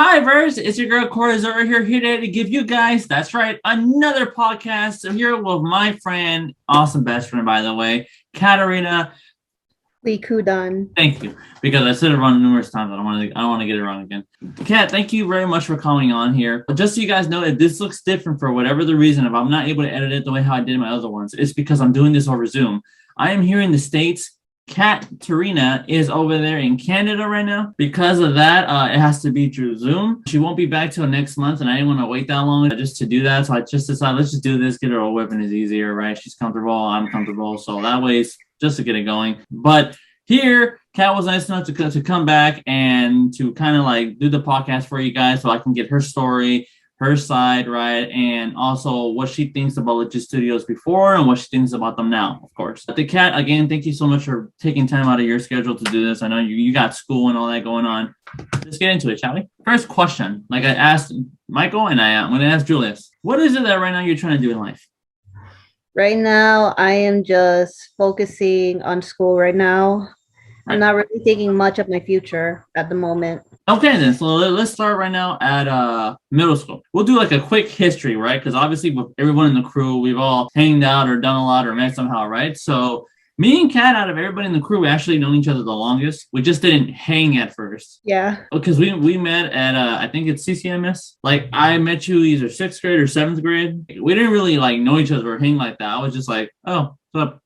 Hi, Verse. It's your girl Cora over here today to give you guys, that's right, another podcast. I'm here with my friend, awesome best friend, by the way, Katerina Licudan. Thank you, because I said it wrong numerous times. I don't want to get it wrong again. Kat, thank you very much for coming on here. Just so you guys know, if this looks different for whatever the reason, if I'm not able to edit it the way how I did my other ones, it's because I'm doing this over Zoom. I am here in the States. Katerina is over there in Canada right now. Because of that, it has to be through Zoom. She won't be back till next month, and I didn't want to wait that long just to do that. So I just decided, let's just do this, get her over with, and it's easier, right? She's comfortable, I'm comfortable. So that way, it's just to get it going. But here, Kat was nice enough to come back and to kind of like do the podcast for you guys so I can get her story, her side, right? And also what she thinks about Legit Studios before and what she thinks about them now, of course. The Kat, again, thank you so much for taking time out of your schedule to do this. I know you got school and all that going on. Let's get into it, shall we? First question, like I asked Michael and I'm going to ask Julius. What is it that right now you're trying to do in life? Right now, I am just focusing on school right now. I'm not really thinking much of my future at the moment. Okay, then. So let's start right now at middle school. We'll do like a quick history, right? Because obviously with everyone in the crew, we've all hanged out or done a lot or met somehow, right? So me and Kat, out of everybody in the crew, we actually known each other the longest. We just didn't hang at first. Yeah. Because we met at, I think it's CCMS. Like, I met you either 6th grade or 7th grade. We didn't really, like, know each other or hang like that. I was just like, oh, what's up?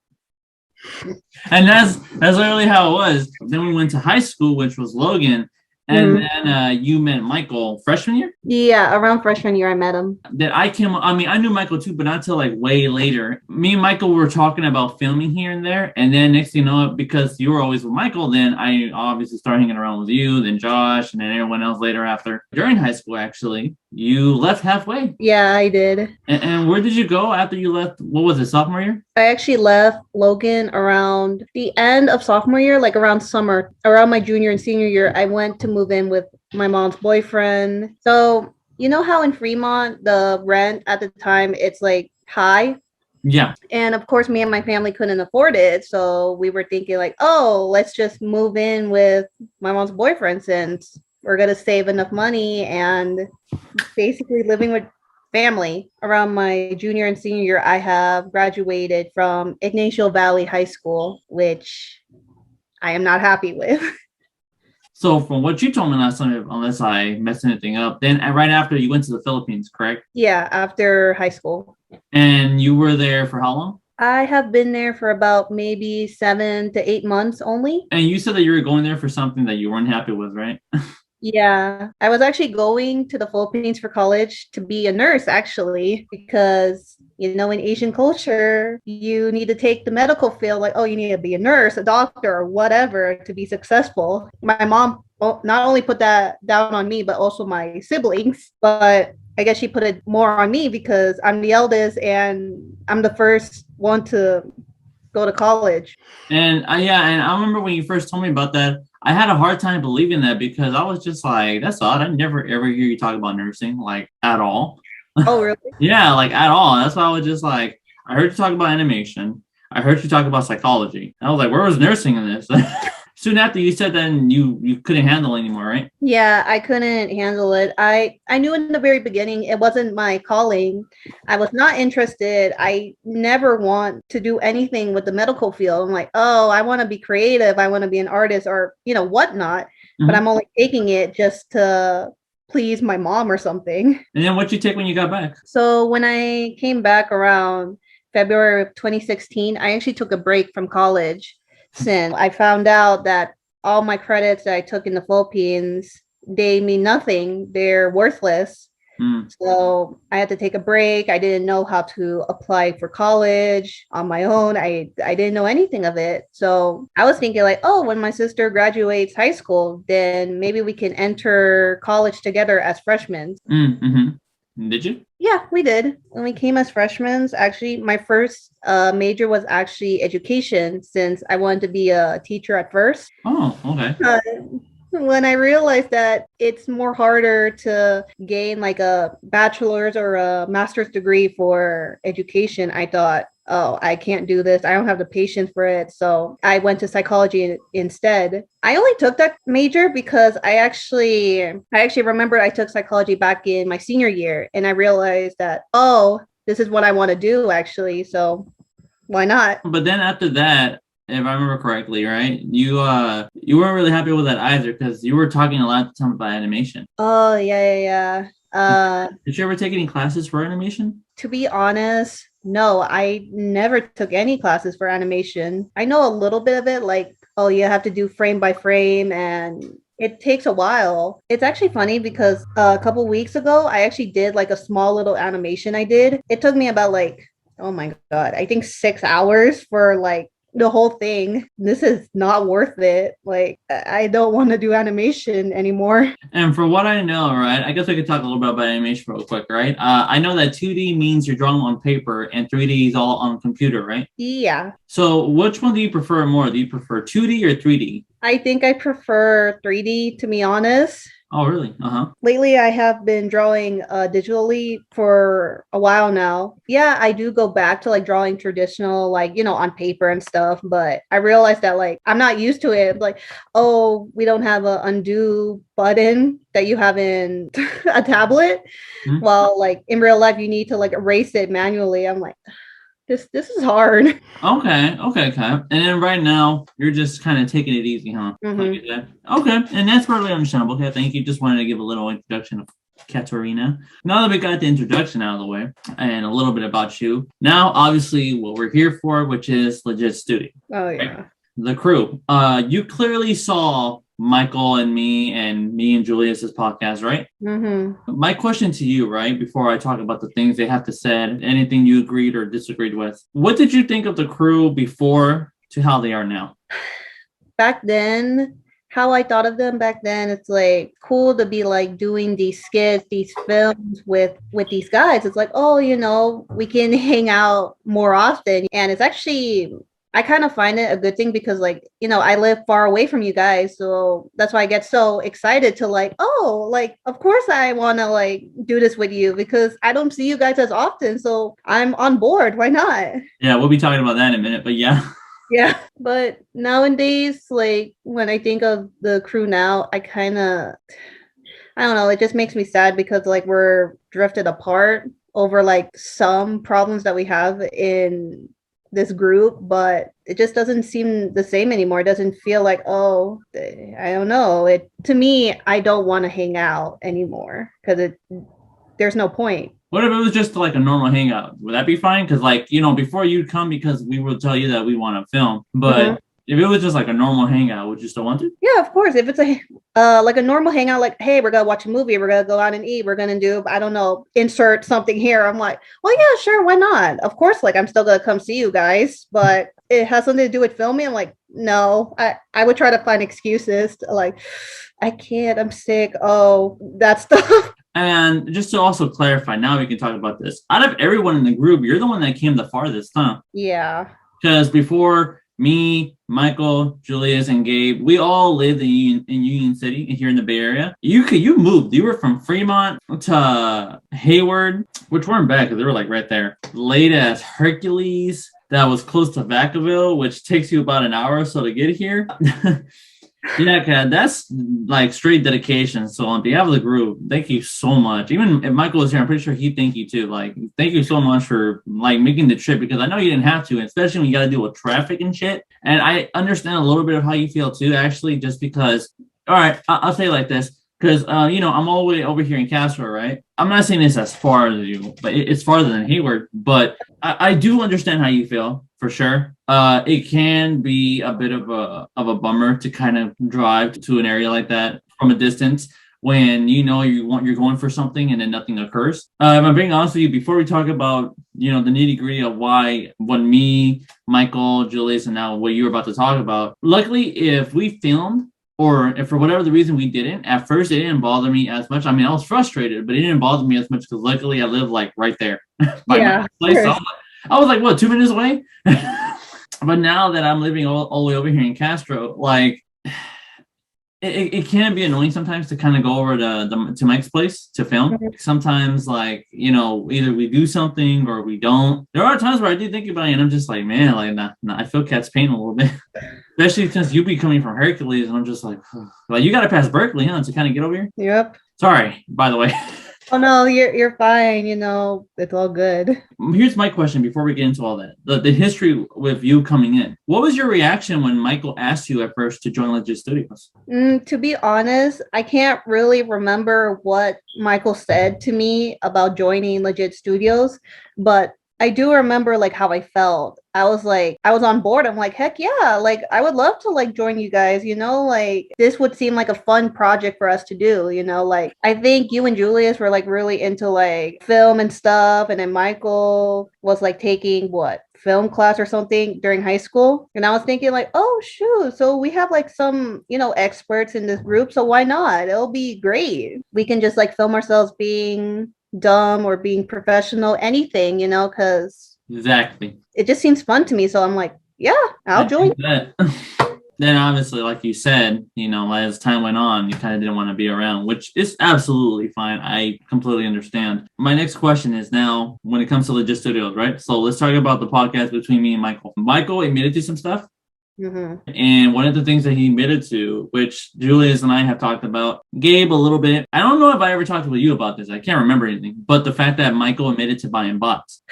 And that's literally how it was. Then we went to high school, which was Logan. And then you met Michael freshman year? Yeah, around freshman year I met him. I knew Michael too, but not till like way later. Me and Michael were talking about filming here and there. And then next thing you know, because you were always with Michael, then I obviously started hanging around with you, then Josh, and then everyone else later after. During high school, actually, you left halfway. Yeah, I did. And where did you go after you left? What was it, sophomore year? I actually left Logan around the end of sophomore year, like around summer, around my junior and senior year. I went to move in with my mom's boyfriend. So you know how in Fremont, the rent at the time, it's like high? Yeah. And of course, me and my family couldn't afford it. So we were thinking like, oh, let's just move in with my mom's boyfriend since we're going to save enough money and basically living with family. Around my junior and senior year, I have graduated from Ignacio Valley High School, which I am not happy with. So from what you told me last time, unless I messed anything up, then right after you went to the Philippines, correct? Yeah, after high school. And you were there for how long? I have been there for about maybe 7 to 8 months only. And you said that you were going there for something that you weren't happy with, right? Yeah, I was actually going to the Philippines for college to be a nurse, actually, because, you know, in Asian culture, you need to take the medical field, like, oh, you need to be a nurse, a doctor, or whatever to be successful. My mom not only put that down on me, but also my siblings. But I guess she put it more on me because I'm the eldest and I'm the first one to go to college. And and I remember when you first told me about that, I had a hard time believing that because I was just like, that's odd. I never ever hear you talk about nursing, like, at all. Oh, really? Yeah, like, at all. That's why I was just like, I heard you talk about animation. I heard you talk about psychology. I was like, where was nursing in this? Soon after you said that you couldn't handle it anymore, right? Yeah, I couldn't handle it. I knew in the very beginning it wasn't my calling. I was not interested. I never want to do anything with the medical field. I'm like, oh, I want to be creative. I want to be an artist or, you know, whatnot. Mm-hmm. But I'm only taking it just to please my mom or something. And then what'd you take when you got back? So when I came back around February of 2016, I actually took a break from college. Since I found out that all my credits that I took in the Philippines, they mean nothing. They're worthless. So I had to take a break. I didn't know how to apply for college on my own. I didn't know anything of it. So I was thinking like, oh, when my sister graduates high school, then maybe we can enter college together as freshmen. Mm-hmm. Did you? Yeah, we did. When we came as freshmen, actually, my first major was actually education since I wanted to be a teacher at first. Oh, okay. when I realized that it's more harder to gain like a bachelor's or a master's degree for education, I thought, oh, I can't do this. I don't have the patience for it. So I went to psychology instead. I only took that major because I actually remembered I took psychology back in my senior year, and I realized that, oh, this is what I want to do actually. So why not? But then after that, if I remember correctly, right, you weren't really happy with that either because you were talking a lot at the time about animation. Oh, yeah. Did you ever take any classes for animation? To be honest, no, I never took any classes for animation. I know a little bit of it, like, oh, you have to do frame by frame and it takes a while. It's actually funny because a couple weeks ago, I actually did like a small little animation I did. It took me about like, oh my God, I think 6 hours for like the whole thing. This is not worth it. Like, I don't want to do animation anymore. And for what I know, right, I guess we could talk a little bit about animation real quick, right? I know that 2D means you're drawing on paper and 3D is all on computer, right? Yeah. So which one do you prefer more? Do you prefer 2D or 3D? I think I prefer 3D, to be honest. Oh, really? Uh-huh. Lately, I have been drawing digitally for a while now. Yeah, I do go back to like drawing traditional, like, on paper and stuff, but I realized that like I'm not used to it. Like, oh, we don't have a undo button that you have in a tablet. Hmm. Well, like in real life, you need to like erase it manually. I'm like, this is hard. Okay, and then right now you're just kind of taking it easy, huh? Mhm. Like you said. Okay, and that's perfectly understandable. Okay, thank you. Just wanted to give a little introduction of Katerina. Now that we got the introduction out of the way and a little bit about you, now obviously what we're here for, which is legit studio. Oh Right? yeah. The crew. You clearly saw Michael and me and Julius's podcast, right? Mm-hmm. My question to you, right, before I talk about the things they have to said, anything you agreed or disagreed with, what did you think of the crew before to how they are now? Back then, how I thought of them back then, it's like cool to be like doing these skits, these films with these guys. It's like, oh, we can hang out more often. And it's actually, I kind of find it a good thing because like, I live far away from you guys. So that's why I get so excited to like, oh, like, of course I want to like do this with you because I don't see you guys as often. So I'm on board. Why not? Yeah, we'll be talking about that in a minute, but yeah. Yeah. But nowadays, like when I think of the crew now, I don't know, it just makes me sad because like we're drifted apart over like some problems that we have in this group, but it just doesn't seem the same anymore. It doesn't feel like, oh, I don't know. It to me, I don't want to hang out anymore because there's no point. What if it was just like a normal hangout? Would that be fine? Because like, before you'd come because we will tell you that we want to film, but if it was just like a normal hangout, would you still want to? Yeah, of course. If it's a like a normal hangout, like, hey, we're gonna watch a movie, we're gonna go out and eat, we're gonna do, I don't know, insert something here. I'm like, well, yeah, sure, why not? Of course, like I'm still gonna come see you guys, but it has something to do with filming. I'm like, no, I would try to find excuses to like, I can't, I'm sick. Oh, that stuff. And just to also clarify, now we can talk about this. Out of everyone in the group, you're the one that came the farthest, huh? Yeah. Because before me, Michael, Julius, and Gabe, we all lived in Union City here in the Bay Area. You moved. You were from Fremont to Hayward, which weren't bad because they were like right there. Late as Hercules, that was close to Vacaville, which takes you about an hour or so to get here. Yeah, Kat, that's like straight dedication. So on behalf of the group, thank you so much. Even if Michael was here, I'm pretty sure he'd thank you too. Like, thank you so much for like making the trip because I know you didn't have to, especially when you got to deal with traffic and shit. And I understand a little bit of how you feel too, actually, just because. All right, I'll say it like this. Because, I'm all the way over here in Castro, right? I'm not saying this as far as you, but it's farther than Hayward. But I do understand how you feel, for sure. It can be a bit of a bummer to kind of drive to an area like that from a distance when you're going for something and then nothing occurs. If I'm being honest with you, before we talk about, the nitty-gritty of when me, Michael, Julius, and now what you were about to talk about, luckily, if we filmed, or if for whatever the reason we didn't, at first it didn't bother me as much. I mean, I was frustrated, but it didn't bother me as much because luckily I live like right there by my place. So I was like, what, 2 minutes away? But now that I'm living all the way over here in Castro, like it can be annoying sometimes to kind of go over to Mike's place to film. Sometimes, like, you know, either we do something or we don't. There are times where I do think about it and I'm just like, man, like, nah, I feel Cat's pain a little bit. Especially since you be coming from Hercules and I'm just like, you got to pass Berkeley, huh, to kind of get over here? Yep. Sorry, by the way. Oh no, you're fine. You know, it's all good. Here's my question before we get into all that. The history with you coming in. What was your reaction when Michael asked you at first to join Legit Studios? To be honest, I can't really remember what Michael said to me about joining Legit Studios, but I do remember like how I felt. I was on board. I'm like, heck yeah, like I would love to like join you guys, you know, like this would seem like a fun project for us to do, you know, like I think you and Julius were like really into like film and stuff, and then Michael was like taking film class or something during high school. And I was thinking like, oh shoot, so we have like some, you know, experts in this group, so why not? It'll be great. We can just like film ourselves being dumb or being professional, anything, you know, because exactly, it just seems fun to me. So I'm like, yeah, I'll join. Then obviously, like you said, you know, as time went on, you kind of didn't want to be around, which is absolutely fine. I completely understand. My next question is now when it comes to Legit Studios, right? So let's talk about the podcast between me and Michael. Michael admitted to some stuff. Mm-hmm. And one of the things that he admitted to, which Julius and I have talked about, Gabe a little bit. I don't know if I ever talked with you about this. I can't remember anything. But the fact that Michael admitted to buying bots.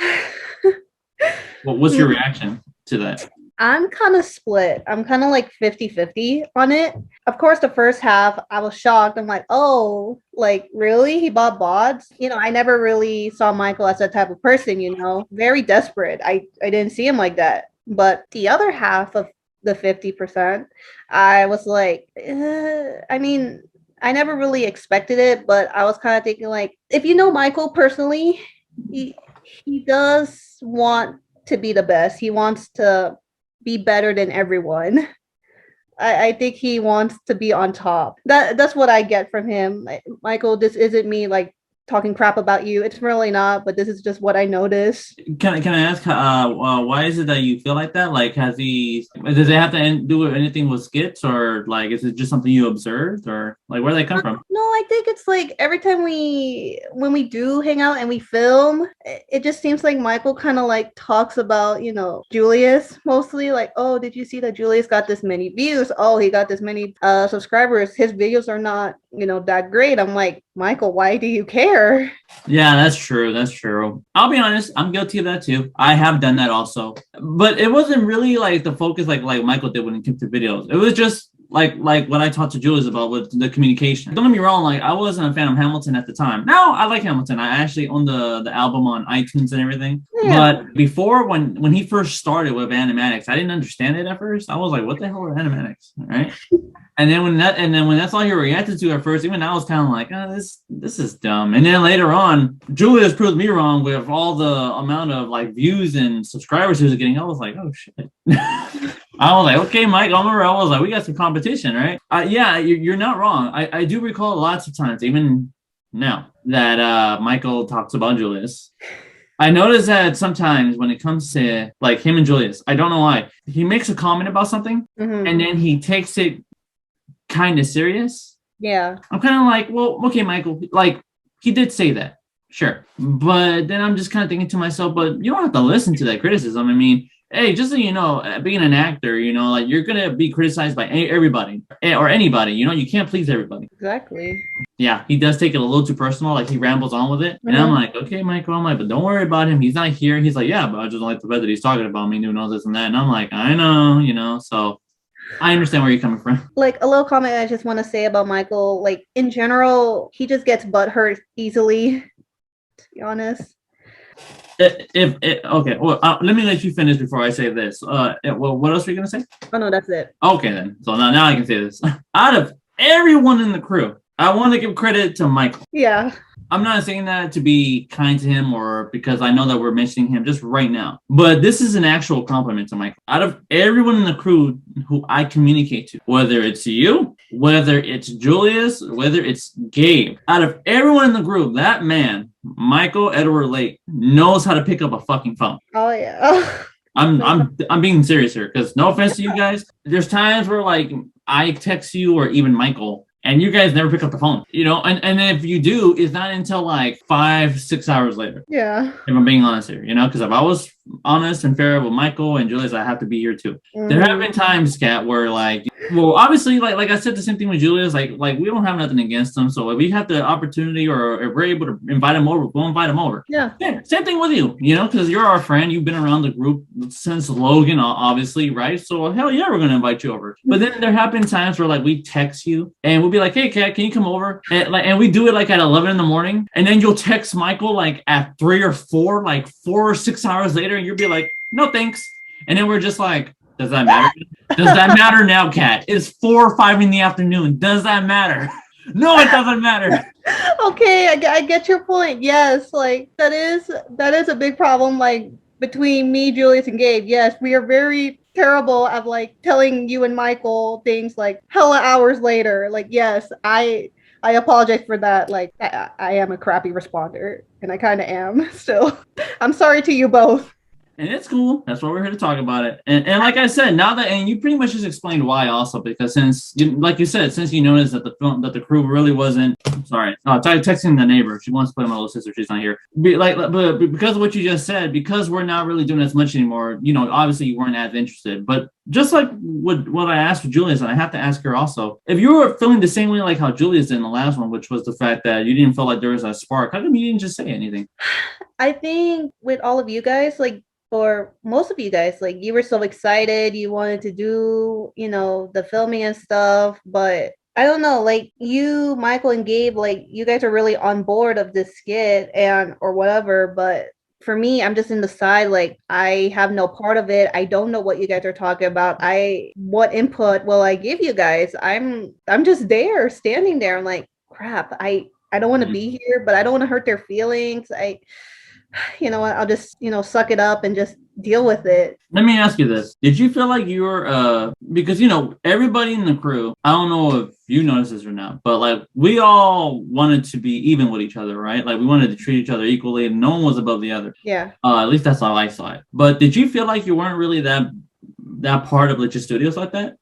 What's your reaction to that? I'm kind of split. I'm kind of like 50-50 on it. Of course, the first half, I was shocked. I'm like, oh, like, really? He bought bots? You know, I never really saw Michael as that type of person, you know, very desperate. I didn't see him like that. But the other half of the 50%, I was like, I mean, I never really expected it, but I was kind of thinking like, if you know Michael personally, he does want to be the best. He wants to be better than everyone. I think he wants to be on top. That's what I get from him. Michael, this isn't me like talking crap about you. It's really not, but this is just what I noticed. Can I ask why is it that you feel like that? Like, does it have to do anything with skits, or like is it just something you observed, or like where do they come from? No, I think it's like every time when we do hang out and we film, it just seems like Michael kind of like talks about, you know, Julius mostly, like, oh, did you see that Julius got this many views? Oh, he got this many subscribers. His videos are not, you know, that great. I'm like, Michael, why do you care? Yeah, that's true. That's true. I'll be honest, I'm guilty of that too. I have done that also. But it wasn't really like the focus like Michael did when it came to videos. It was just like what I talked to Julius about with the communication. Don't get me wrong, like I wasn't a fan of Hamilton at the time. Now I like Hamilton. I actually own the album on iTunes and everything. Yeah. But before, when he first started with animatics, I didn't understand it at first. I was like, what the hell are animatics? Right? And then when that's all he reacted to at first, even I was kind of like, oh, this is dumb. And then later on, Julius proved me wrong with all the amount of like views and subscribers he was getting. I was like, oh shit. I was like, okay, Mike, I was like, we got some competition, right? Yeah, you're not wrong. I do recall lots of times, even now, that Michael talks about Julius. I noticed that sometimes when it comes to like him and Julius, I don't know why, he makes a comment about something and then he takes it kind of serious. Yeah. I'm kind of like, well, okay, Michael, like he did say that, sure. But then I'm just kind of thinking to myself, but you don't have to listen to that criticism. I mean, hey, just so you know, being an actor, you know, like you're going to be criticized by everybody or anybody, you know, you can't please everybody. Exactly. Yeah, he does take it a little too personal. Like he rambles on with it. And I'm like, okay, Michael, I'm like, but don't worry about him. He's not here. He's like, yeah, but I just don't like the fact that he's talking about me, who knows this and that. And I'm like, I know, you know, so I understand where you're coming from. Like a little comment I just want to say about Michael, like in general, he just gets butthurt easily, to be honest. Okay, well, let me let you finish before I say this. Well, what else were you gonna say? Oh no, that's it. Okay then. So now I can say this. Out of everyone in the crew, I want to give credit to Michael. Yeah. I'm not saying that to be kind to him or because I know that we're mentioning him just right now, but this is an actual compliment to Michael. Out of everyone in the crew who I communicate to, whether it's you, whether it's Julius, whether it's Gabe, out of everyone in the group, that man, Michael Edward Lake, knows how to pick up a fucking phone. Oh yeah. I'm being serious here because no offense to you guys. There's times where like I text you or even Michael, and you guys never pick up the phone, you know, and then if you do, it's not until like 5-6 hours later. Yeah. If I'm being honest here, you know, because if I was honest and fair with Michael and Julius, I have to be here too. There have been times, Kat, where like, well, obviously, like I said, the same thing with Julius. Like we don't have nothing against him. So if we have the opportunity or if we're able to invite him over, we'll invite him over. Yeah. Same thing with you, you know, because you're our friend. You've been around the group since Logan, obviously, right? So hell yeah, we're gonna invite you over. But then there have been times where like we text you and we'll be like, hey, Kat, can you come over? And we do it like at 11 in the morning, and then you'll text Michael like at 3 or 4, like 4 or 6 hours later, and you'll be like, no thanks. And then we're just like, does that matter? Does that matter now, Kat? It's 4 or 5 in the afternoon. Does that matter? No, it doesn't matter. Okay, I get your point. Yes, like that is a big problem. Like between me, Julius, and Gabe. Yes, we are very terrible at like telling you and Michael things like hella hours later. Like, yes, I apologize for that. Like I am a crappy responder, and I kind of am still. I'm sorry to you both. And it's cool. That's why we're here to talk about it. And like I said, now that, and you pretty much just explained why also, because since like you said, since you noticed that the crew really wasn't, sorry, texting the neighbor. She wants to play my little sister. She's not here. But because of what you just said, because we're not really doing as much anymore, you know, obviously you weren't as interested. But just like what I asked for Julius, and I have to ask her also, if you were feeling the same way like how Julius did in the last one, which was the fact that you didn't feel like there was a spark, how come you didn't just say anything? I think with all of you guys, like, for most of you guys, like you were so excited, you wanted to do, you know, the filming and stuff, but I don't know, like you, Michael, and Gabe, like you guys are really on board of this skit and or whatever, but for me, I'm just in the side, like I have no part of it. I don't know what you guys are talking about. What input will I give you guys? I'm just there, standing there. I'm like, crap, I don't want to be here, but I don't want to hurt their feelings. You know what, I'll just, you know, suck it up and just deal with it. Let me ask you this. Did you feel like you were, because, you know, everybody in the crew, I don't know if you noticed this or not, but like we all wanted to be even with each other, right? Like we wanted to treat each other equally and no one was above the other. Yeah. At least that's how I saw it. But did you feel like you weren't really that part of Legit Studios like that?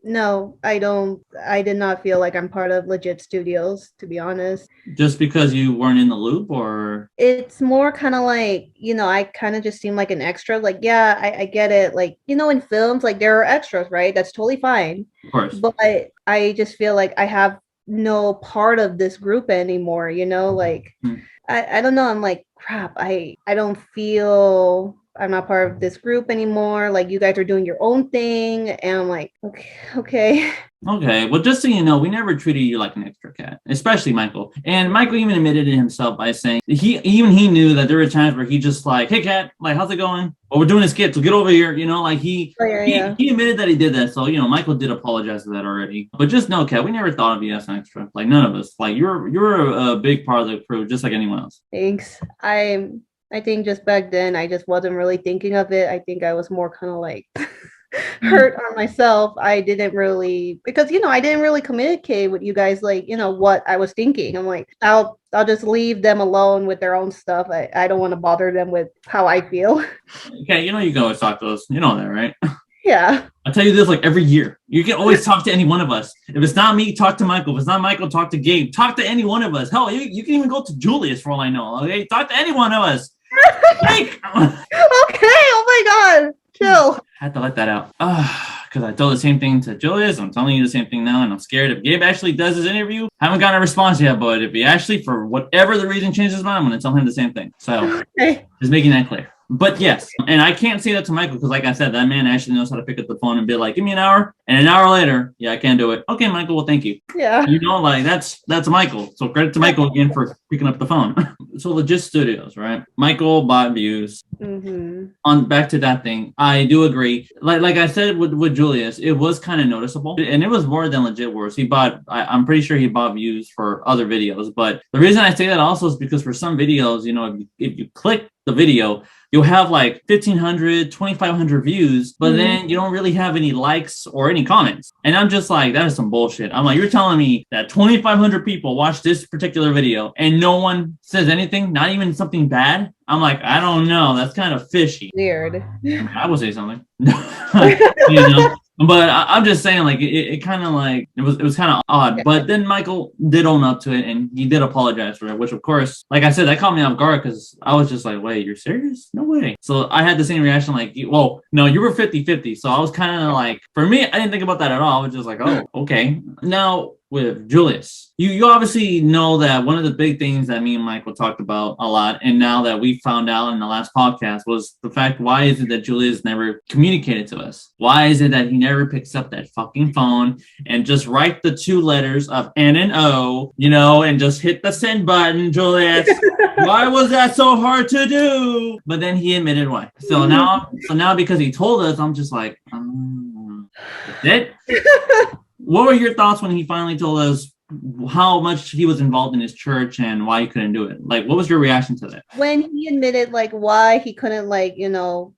No, I don't. I did not feel like I'm part of Legit Studios, to be honest. Just because you weren't in the loop, or? It's more kind of like, you know, I kind of just seem like an extra. Like, yeah, I get it. Like, you know, in films, like there are extras, right? That's totally fine. Of course. But I just feel like I have no part of this group anymore, you know? Like, I don't know. I'm like, crap, I don't feel I'm not part of this group anymore. Like you guys are doing your own thing. And I'm like, okay. Okay. Well, just so you know, we never treated you like an extra, Kat, especially Michael. And Michael even admitted it himself by saying he knew that there were times where he just like, hey, Kat, like, how's it going? Well, we're doing a skit, so get over here. You know, like he admitted that he did that. So, you know, Michael did apologize for that already. But just know, Kat, we never thought of you as an extra. Like none of us. Like you're a big part of the crew, just like anyone else. Thanks. I think just back then, I just wasn't really thinking of it. I think I was more kind of like hurt on myself. I didn't really, because, you know, I didn't really communicate with you guys, like, you know, what I was thinking. I'm like, I'll just leave them alone with their own stuff. I don't want to bother them with how I feel. Okay, you know, you can always talk to us. You know that, right? Yeah. I tell you this like every year. You can always talk to any one of us. If it's not me, talk to Michael. If it's not Michael, talk to Gabe. Talk to any one of us. Hell, you can even go to Julius for all I know. Okay, talk to any one of us. Okay, oh my god, chill. I had to let that out. Because I told the same thing to Julius. I'm telling you the same thing now, and I'm scared if Gabe actually does his interview. Haven't gotten a response yet, but if he actually, for whatever the reason, changes his mind, I'm going to tell him the same thing. So, just making that clear. But yes, and I can't say that to Michael because, like I said, that man actually knows how to pick up the phone and be like, give me an hour. And an hour later, yeah, I can't do it. Okay, Michael, well, thank you. Yeah. You know, like that's Michael. So credit to Michael again for picking up the phone. So Legit Studios, right? Michael bought views. On back to that thing, I do agree. Like I said with Julius, it was kind of noticeable. And it was more than Legit Wars. I'm pretty sure he bought views for other videos. But the reason I say that also is because for some videos, you know, if you click the video, you'll have like 1,500, 2,500 views, but then you don't really have any likes or any comments. And I'm just like, that is some bullshit. I'm like, you're telling me that 2,500 people watch this particular video and no one says anything, not even something bad? I'm like, I don't know. That's kind of fishy. Weird. I would say something. You know? But I'm just saying, like, it kind of like it was kind of odd. But then Michael did own up to it, and he did apologize for it, which of course, like I said, that caught me off guard because I was just like, wait, you're serious? No way. So I had the same reaction, like, well, no, you were 50-50. So I was kind of like, for me, I didn't think about that at all. I was just like, oh, okay. Now with Julius, you obviously know that one of the big things that me and Michael talked about a lot, and now that we found out in the last podcast, was the fact, why is it that Julius never communicated to us? Why is it that he never picks up that fucking phone and just write the 2 letters of N and O, and just hit the send button, Julius? Why was that so hard to do? But then he admitted why. So now because he told us, I'm just like, that's it. What were your thoughts when he finally told us how much he was involved in his church and why he couldn't do it? Like, what was your reaction to that? When he admitted, like, why he couldn't, like,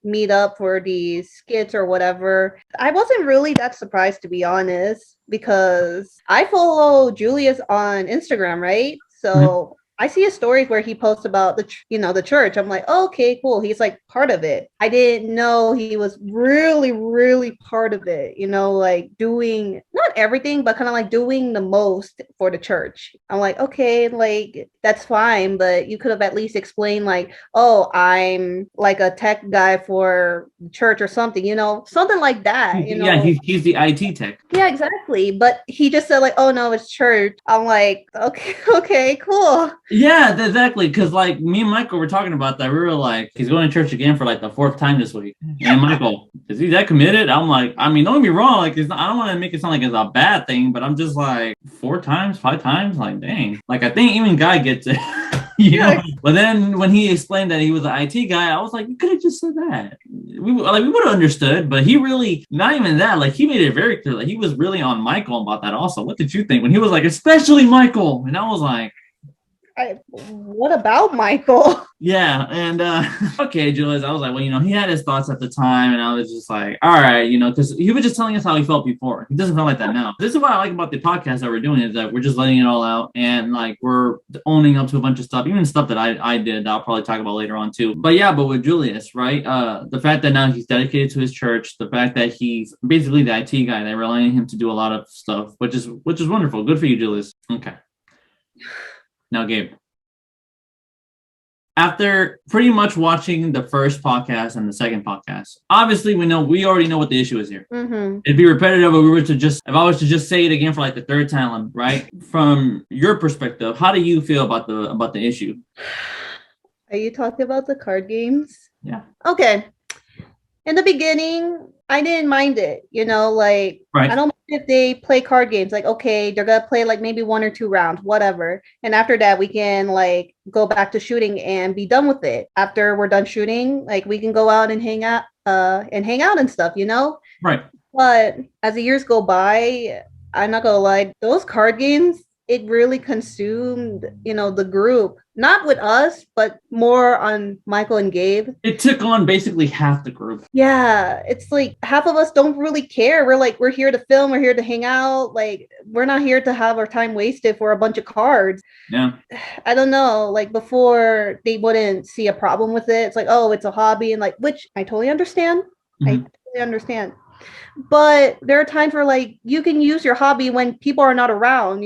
meet up for these skits or whatever, I wasn't really that surprised, to be honest, because I follow Julius on Instagram, right? So I see his stories where he posts about the church. I'm like, oh, okay, cool. He's like part of it. I didn't know he was really, really part of it, like doing not everything, but kind of like doing the most for the church. I'm like, okay, like that's fine, but you could have at least explained, like, oh, I'm like a tech guy for the church or something, something like that. Yeah, he's the IT tech. Yeah, exactly. But he just said, like, oh no, it's church. I'm like, okay, cool. Yeah, exactly. Because like me and Michael were talking about that. We were like, he's going to church again for like the 4th time this week. And Michael, is he that committed? I'm like, I mean, don't get me wrong. Like, I don't want to make it sound like it's a bad thing, but I'm just like 4 times, 5 times. Like, dang. Like, I think even Guy gets it. But then when he explained that he was an IT guy, I was like, you could have just said that. We would have understood. But he really, not even that. Like, he made it very clear. Like, he was really on Michael about that also. What did you think when he was like, especially Michael? And I was like, what about Michael? Yeah, and okay, Julius, I was like, well, he had his thoughts at the time, and I was just like, all right, because he was just telling us how he felt before. He doesn't feel like that now. This is what I like about the podcast that we're doing, is that we're just letting it all out, and like we're owning up to a bunch of stuff, even stuff that I did that I'll probably talk about later on too. But yeah, but with Julius, right? The fact that now he's dedicated to his church, the fact that he's basically the IT guy, they're relying on him to do a lot of stuff, which is wonderful. Good for you, Julius. Okay. Now, Gabe, after pretty much watching the first podcast and the second podcast, obviously we already know what the issue is here. Mm-hmm. It'd be repetitive if I was to just say it again for like the 3rd time, right? From your perspective, how do you feel about the issue? Are you talking about the card games? Yeah. Okay. In the beginning, I didn't mind it, like, right. I don't mind if they play card games, like, okay, they're gonna play like maybe 1 or 2 rounds, whatever. And after that, we can like go back to shooting and be done with it. After we're done shooting, like we can go out and hang out and stuff, Right. But as the years go by, I'm not gonna lie, those card games, it really consumed, the group. Not with us, but more on Michael and Gabe. It took on basically half the group. Yeah, it's like half of us don't really care. We're here to film, we're here to hang out. Like, we're not here to have our time wasted for a bunch of cards. Yeah. I don't know. Like, before, they wouldn't see a problem with it. It's like, oh, it's a hobby, and like, which I totally understand. Mm-hmm. I totally understand. But there are times where like you can use your hobby when people are not around,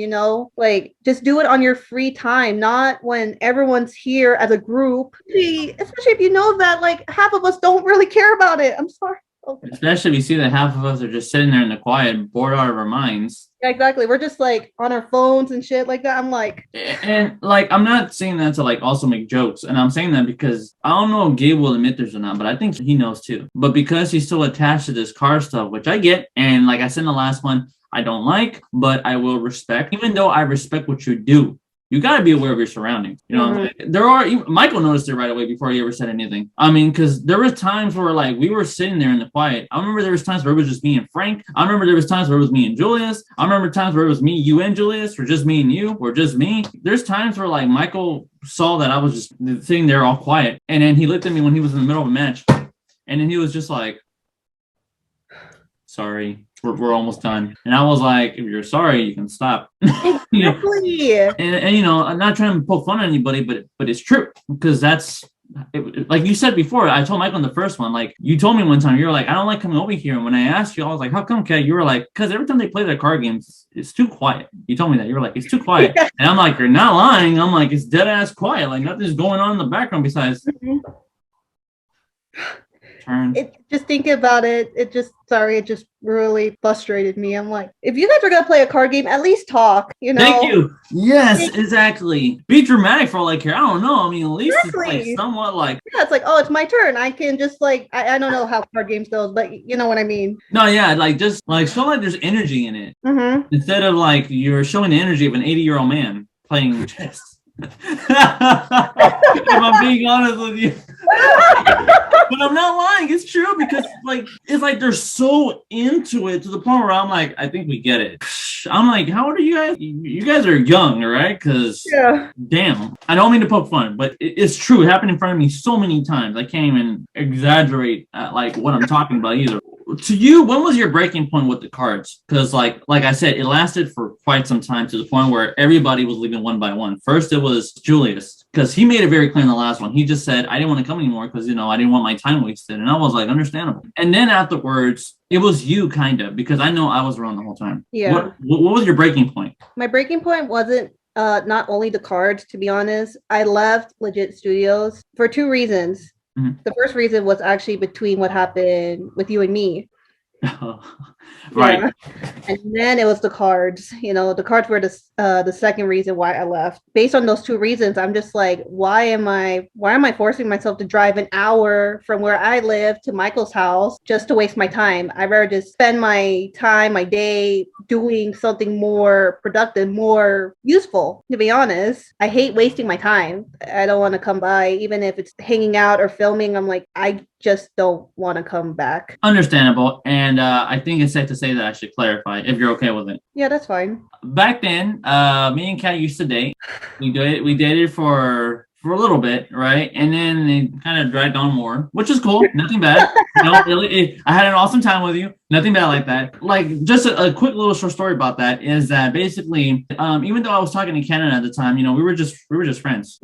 like just do it on your free time, not when everyone's here as a group, especially if you know that like half of us don't really care about it. I'm sorry. Okay. Especially if you see that half of us are just sitting there in the quiet, bored out of our minds. Yeah, exactly. We're just like on our phones and shit like that. I'm like, and like, I'm not saying that to like also make jokes. And I'm saying that because I don't know if Gabe will admit this or not, but I think he knows too. But because he's still attached to this car stuff, which I get. And like I said in the last one, I don't like, but I will respect, even though I respect what you do. You got to be aware of your surroundings. Michael noticed it right away before he ever said anything. I mean, because there was times where like we were sitting there in the quiet. I remember there was times where it was just me and Frank. I remember there was times where it was me and Julius. I remember times where it was me, you, and Julius, or just me and you, or just me. There's times where like Michael saw that I was just sitting there all quiet, and then he looked at me when he was in the middle of a match, and then he was just like, "Sorry. We're almost done." And I was like, if you're sorry, you can stop. Exactly. And I'm not trying to poke fun at anybody, but it's true, because that's it like you said before, I told Michael in the first one, like you told me one time, you were like, I don't like coming over here. And when I asked you, I was like, how come, Kat? You were like, because every time they play their card games, it's too quiet. You told me that. You were like, it's too quiet. And I'm like, you're not lying. I'm like, it's dead ass quiet. Like nothing's going on in the background besides turn. Just thinking about it, it just really frustrated me. I'm like, if you guys are gonna play a card game, at least talk, you know. Thank you. Yes, exactly. Be dramatic for all I care. I don't know. I mean, at least Exactly. it's like somewhat like. Yeah, it's like, oh, it's my turn. I can just like, I don't know how card games goes, but you know what I mean. No, yeah, like just like show like there's energy in it instead of like you're showing the energy of an 80-year-old man playing chess. If I'm being honest with you. But I'm not lying, it's true because like it's like they're so into it to the point where I'm like, I think we get it. I'm like, how old are you guys? You guys are young, right? Because damn, I don't mean to poke fun, but it's true. It happened in front of me so many times. I can't even exaggerate like what I'm talking about either. To you, when was your breaking point with the cards? Because like I said, it lasted for quite some time to the point where everybody was leaving one by one. First, it was Julius because he made it very clear in the last one. He just said, I didn't want to come anymore because, you know, I didn't want my time wasted. And I was like, understandable. And then afterwards, it was you kind of because I know I was wrong the whole time. Yeah. What was your breaking point? My breaking point wasn't not only the cards, to be honest. I left Legit Studios for two reasons. The first reason was actually between what happened with you and me. Right. Yeah. And then it was the cards. You know, the cards were the second reason why I left. Based on those two reasons, I'm just like, why am I forcing myself to drive an hour from where I live to Michael's house just to waste my time? I'd rather just spend my time, my day doing something more productive, more useful, to be honest. I hate wasting my time. I don't want to come by, even if it's hanging out or filming. I'm like, I just don't want to come back. Understandable. And I think it's safe to say that I should clarify if you're okay with it. Yeah, that's fine. Back then, me and Kat used to date. We dated for a little bit, right? And then it kind of dragged on more, which is cool. Nothing bad. No, really, I had an awesome time with you. Nothing bad like that. Like just a quick little short story about that is that basically, even though I was talking to Canada at the time, you know, we were just friends.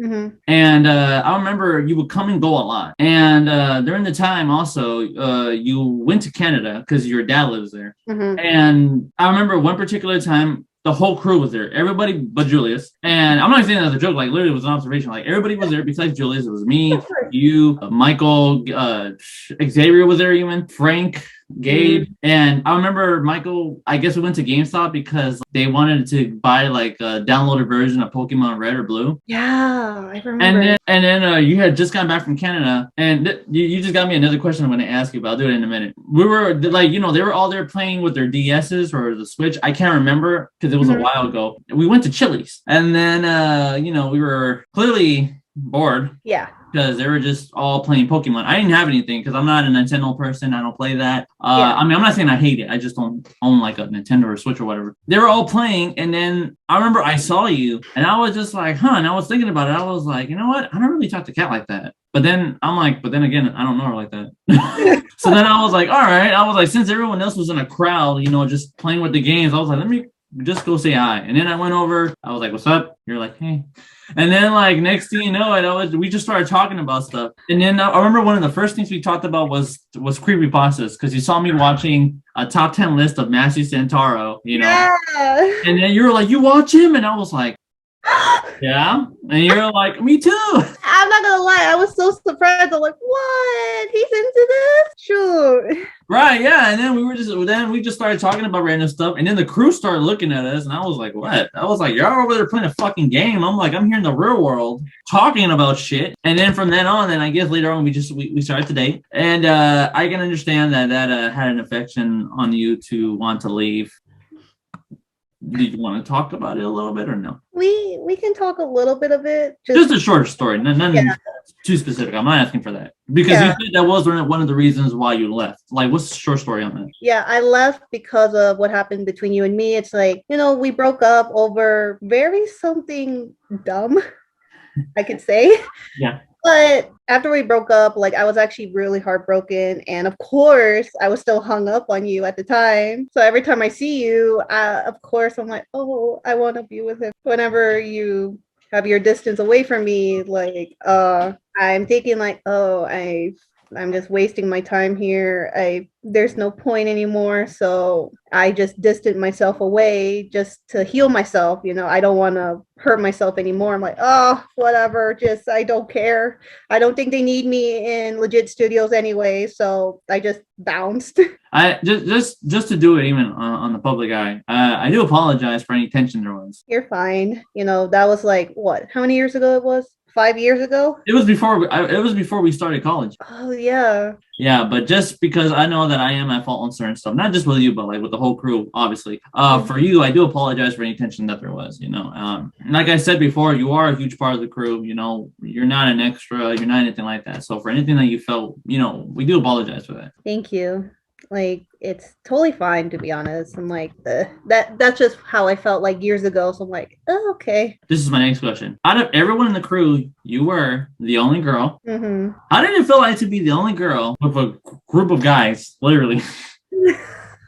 And I remember you would come and go a lot. And during the time also, you went to Canada because your dad lives there. And I remember one particular time, the whole crew was there, everybody but Julius. And I'm not saying that as a joke, like literally it was an observation. Like everybody was there besides Julius. It was me, you, Michael, Xavier was there, even Frank, Gabe. And I remember Michael, I guess we went to GameStop because they wanted to buy like a downloaded version of Pokemon Red or Blue. Yeah, I remember. And then you had just gotten back from Canada, and you just got me another question I'm going to ask you, but I'll do it in a minute. We were like, you know, they were all there playing with their DSs or the Switch. I can't remember because it was a while ago. We went to Chili's, and then you know, we were clearly bored. Yeah. Because they were just all playing Pokemon. I didn't have anything because I'm not a Nintendo person. I don't play that. I mean, I'm not saying I hate it. I just don't own like a Nintendo or Switch or whatever. They were all playing, and then I remember I saw you, and I was just like, huh. And I was thinking about it. I was like, you know what? I don't really talk to Kat like that. But then I'm like, but then again, I don't know her like that. So then I was like, all right. I was like, since everyone else was in a crowd, you know, just playing with the games, I was like, let me just go say hi. And then I went over. I was like, what's up? You're like, hey. And then, like, next thing you know, we just started talking about stuff. And then I remember one of the first things we talked about was creepypastas, because you saw me watching a top 10 list of Matthew Santoro, you know. Yeah. And then you were like, you watch him? And I was like, yeah. And you're like, me too. I'm not gonna lie, I was so surprised. I'm like, what? He's into this? Sure. Right, yeah. And then we just started talking about random stuff, and then the crew started looking at us, and I was like, what? I was like, y'all over there playing a fucking game. I'm like, I'm here in the real world talking about shit. And then from then on, then I guess later on we started to date. And I can understand that had an affection on you to want to leave. Do you want to talk about it a little bit or no? We can talk a little bit of it. Just a short story, nothing too specific. I'm not asking for that because you said that was one of the reasons why you left. Like, what's the short story on that? Yeah, I left because of what happened between you and me. It's like, you know, we broke up over very something dumb, I could say. Yeah. But after we broke up, like, I was actually really heartbroken. And of course, I was still hung up on you at the time. So every time I see you, of course, I'm like, oh, I want to be with him. Whenever you have your distance away from me, like, I I'm thinking like, oh, I'm just wasting my time here. There's no point anymore. So I just distant myself away just to heal myself. I don't want to hurt myself anymore. I'm like, oh, whatever. Just, I don't care. I don't think they need me in legit studios anyway. So I just bounced. I just to do it even on the public eye. I do apologize for any tension there was. You're fine. That was like what? How many years ago it was? 5 years ago? It was before we started college. Oh yeah. Yeah, but just because I know that I am at fault on certain stuff, not just with you, but like with the whole crew, obviously. For you, I do apologize for any tension that there was. Like I said before, you are a huge part of the crew. You're not an extra. You're not anything like that. So for anything that you felt, we do apologize for that. Thank you. Like, it's totally fine, to be honest. I'm like, that's just how I felt like years ago. So I'm like, oh, okay. This is my next question. Out of everyone in the crew, you were the only girl. Mm-hmm. How did it feel like to be the only girl with a group of guys, literally?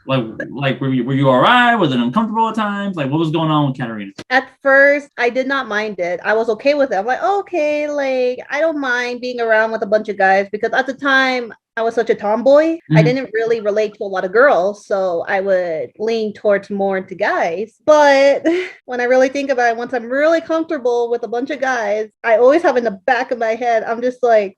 Like were you all right? Was it uncomfortable at times? Like, what was going on with Katerina? At first, I did not mind it. I was okay with it. I'm like, okay, like, I don't mind being around with a bunch of guys because at the time, I was such a tomboy. Mm-hmm. I didn't really relate to a lot of girls, so I would lean towards more into guys. But when I really think about it, once I'm really comfortable with a bunch of guys, I always have in the back of my head, I'm just like,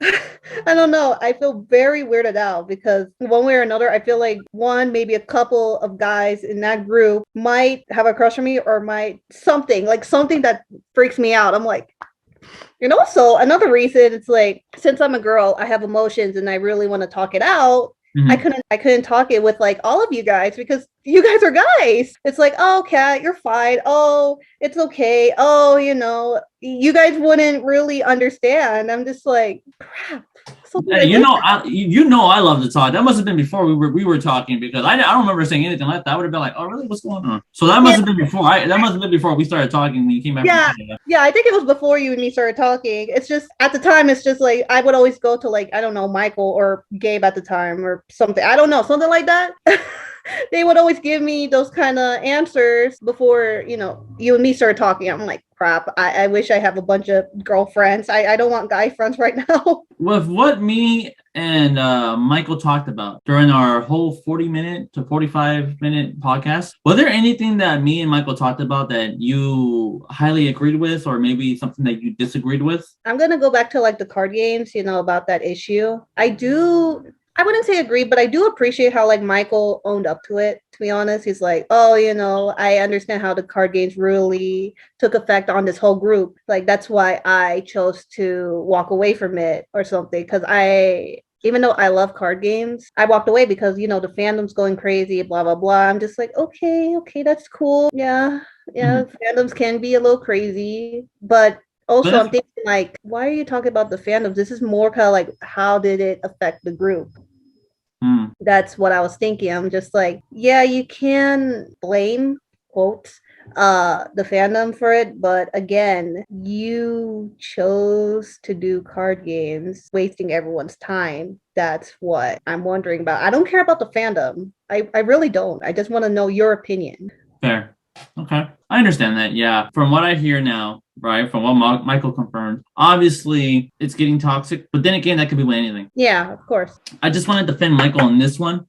I don't know. I feel very weirded out because one way or another, I feel like maybe a couple of guys in that group might have a crush on me or might something that freaks me out. I'm like, and also another reason, it's like, since I'm a girl, I have emotions and I really want to talk it out. Mm-hmm. I couldn't talk it with like all of you guys because you guys are guys. It's like, oh, Kat, you're fine. Oh, it's okay. Oh, you guys wouldn't really understand. I'm just like, crap. I love to talk. That must have been before we were talking because I don't remember saying anything like that. I would have been like, oh really, what's going on? So that must have been before. That must have been before we started talking when you came back. Yeah, I think it was before you and me started talking. It's just at the time, it's just like I would always go to like, I don't know, Michael or Gabe at the time or something. I don't know, something like that. They would always give me those kind of answers before, you and me started talking. I'm like, crap, I wish I have a bunch of girlfriends. I don't want guy friends right now. With what me and Michael talked about during our whole 40-minute to 45-minute podcast, was there anything that me and Michael talked about that you highly agreed with or maybe something that you disagreed with? I'm going to go back to like the card games, about that issue. I wouldn't say agree, but I do appreciate how like Michael owned up to it. To be honest, he's like, oh, I understand how the card games really took effect on this whole group. Like, that's why I chose to walk away from it or something. Because even though I love card games, I walked away because, the fandom's going crazy, blah, blah, blah. I'm just like, okay, that's cool. Yeah, mm-hmm. Fandoms can be a little crazy, but also, I'm thinking, like, why are you talking about the fandoms? This is more kind of like, how did it affect the group? That's what I was thinking. I'm just like, yeah, you can blame, quotes, the fandom for it. But again, you chose to do card games, wasting everyone's time. That's what I'm wondering about. I don't care about the fandom. I really don't. I just want to know your opinion. Fair. Okay. I understand that. Yeah. From what I hear now, right, from what Michael confirmed, obviously it's getting toxic, but then again, that could be with anything. Yeah, of course. I just want to defend Michael on this one.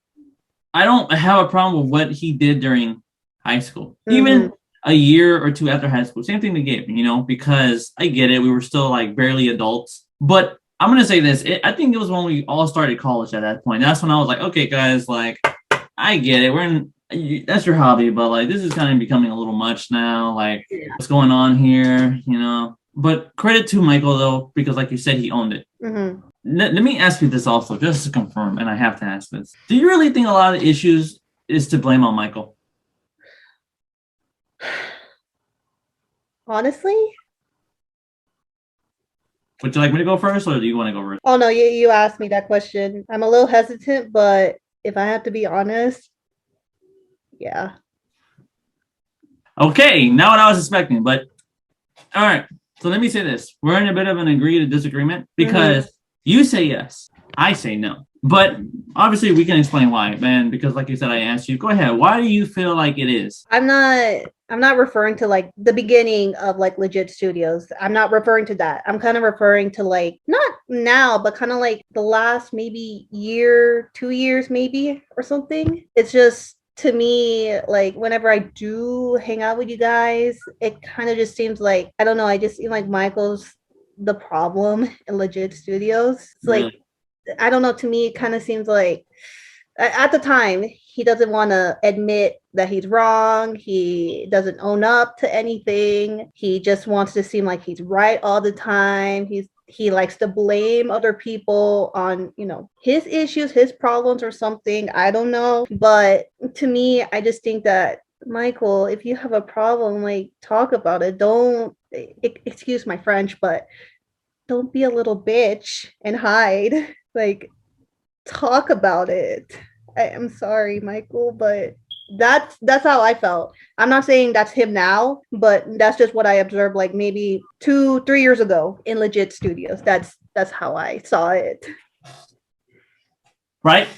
I don't have a problem with what he did during high school. Mm-hmm. Even a year or two after high school, same thing to Gabe, because I get it. We were still like barely adults, but I'm going to say this. I think it was when we all started college at that point. That's when I was like, okay, guys, like, I get it. That's your hobby, but like this is kind of becoming a little much now. Like, what's going on here, But credit to Michael though, because like you said, he owned it. Mm-hmm. Let me ask you this also, just to confirm, and I have to ask this: do you really think a lot of the issues is to blame on Michael? Honestly, would you like me to go first, or do you want to go first? Oh no, you asked me that question. I'm a little hesitant, but if I have to be honest. Yeah. Okay, not what I was expecting, but all right. So let me say this. We're in a bit of an agree to disagreement because you say yes, I say no. But obviously we can explain why, man, because like you said, I asked you, go ahead. Why do you feel like it is? I'm not referring to like the beginning of like legit studios. I'm not referring to that. I'm kind of referring to like not now, but kind of like the last maybe year, 2 years maybe or something. It's just to me, like whenever I do hang out with you guys, it kind of just seems like, I don't know, I just seem like Michael's the problem in Legit Studios. It's like, I don't know, to me it kind of seems like at the time he doesn't want to admit that he's wrong. He doesn't own up to anything. He just wants to seem like he's right all the time. He likes to blame other people on, you know, his issues, his problems or something. I don't know. But to me, I just think that, Michael, if you have a problem, like, talk about it. Don't, excuse my French, but don't be a little bitch and hide. Like, talk about it. I'm sorry, Michael, but that's how I felt. I'm not saying that's him now, but that's just what I observed like maybe 2-3 years ago in Legit Studios. That's how I saw it. Right?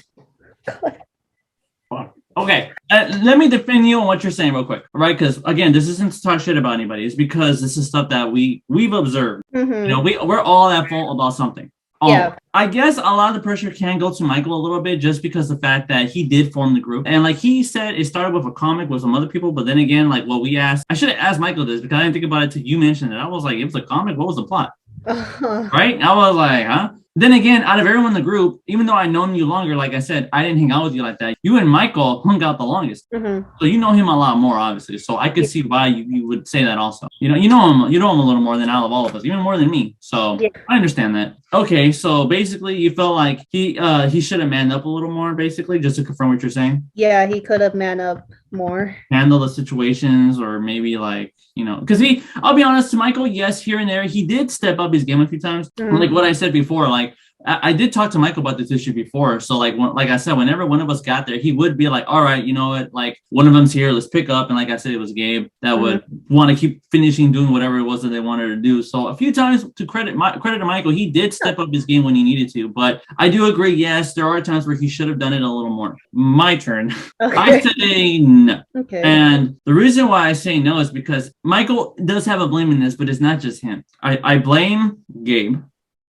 Okay, let me defend you on what you're saying real quick, right? Because again, this isn't to talk shit about anybody. It's because this is stuff that we've observed. Mm-hmm. You know, we're all at fault about something. Yeah. I guess a lot of the pressure can go to Michael a little bit just because the fact that he did form the group. And like he said, it started with a comic with some other people. But then again, like what we asked, I should have asked Michael this because I didn't think about it till you mentioned it. I was like, it was a comic. What was the plot? Right? I was like, huh? Then again, out of everyone in the group, even though I've known you longer, like I said, I didn't hang out with you like that. You and Michael hung out the longest. Mm-hmm. So you know him a lot more, obviously. So I could see why you would say that also. You know him a little more than out of all of us, even more than me. So yeah. I understand that. Okay, so basically you felt like he should have manned up a little more, basically, just to confirm what you're saying. Yeah, he could have manned up more. Handle the situations, or maybe like, you know, because I'll be honest, to Michael, yes, here and there, he did step up his game a few times. Mm-hmm. Like what I said before, like, I did talk to Michael about this issue before. So like I said, whenever one of us got there, he would be like, all right, you know what, like one of them's here, let's pick up. And like I said, it was Gabe that would want to keep finishing doing whatever it was that they wanted to do. So a few times, to credit to Michael, he did step up his game when he needed to. But I do agree, yes, there are times where he should have done it a little more. My turn. Okay. I say no. Okay. And the reason why I say no is because Michael does have a blame in this, but it's not just him. I blame Gabe.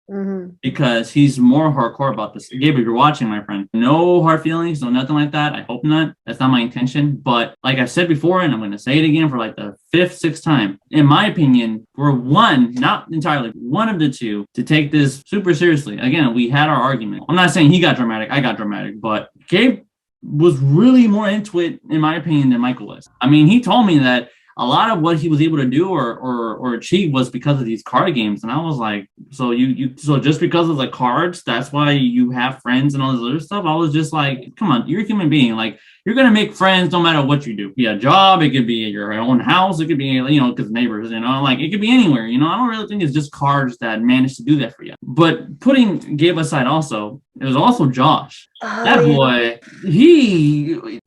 Mm-hmm. Because he's more hardcore about this. Gabe, if you're watching, my friend, no hard feelings, no nothing like that. I hope not. That's not my intention. But like I said before, and I'm going to say it again for like the 5th, 6th time, in my opinion, we're not entirely one of the two to take this super seriously. Again, we had our argument. I'm not saying he got dramatic, I got dramatic, but Gabe was really more into it, in my opinion, than Michael was. I mean, he told me that a lot of what he was able to do or achieve was because of these card games. And I was like, so so just because of the cards, that's why you have friends and all this other stuff? I was just like, come on, you're a human being. Like, you're going to make friends no matter what you do. It could be a job, it could be your own house, it could be, you know, because neighbors, you know, like it could be anywhere, you know. I don't really think it's just cards that managed to do that for you. But putting Gabe aside also, it was also Josh. That boy,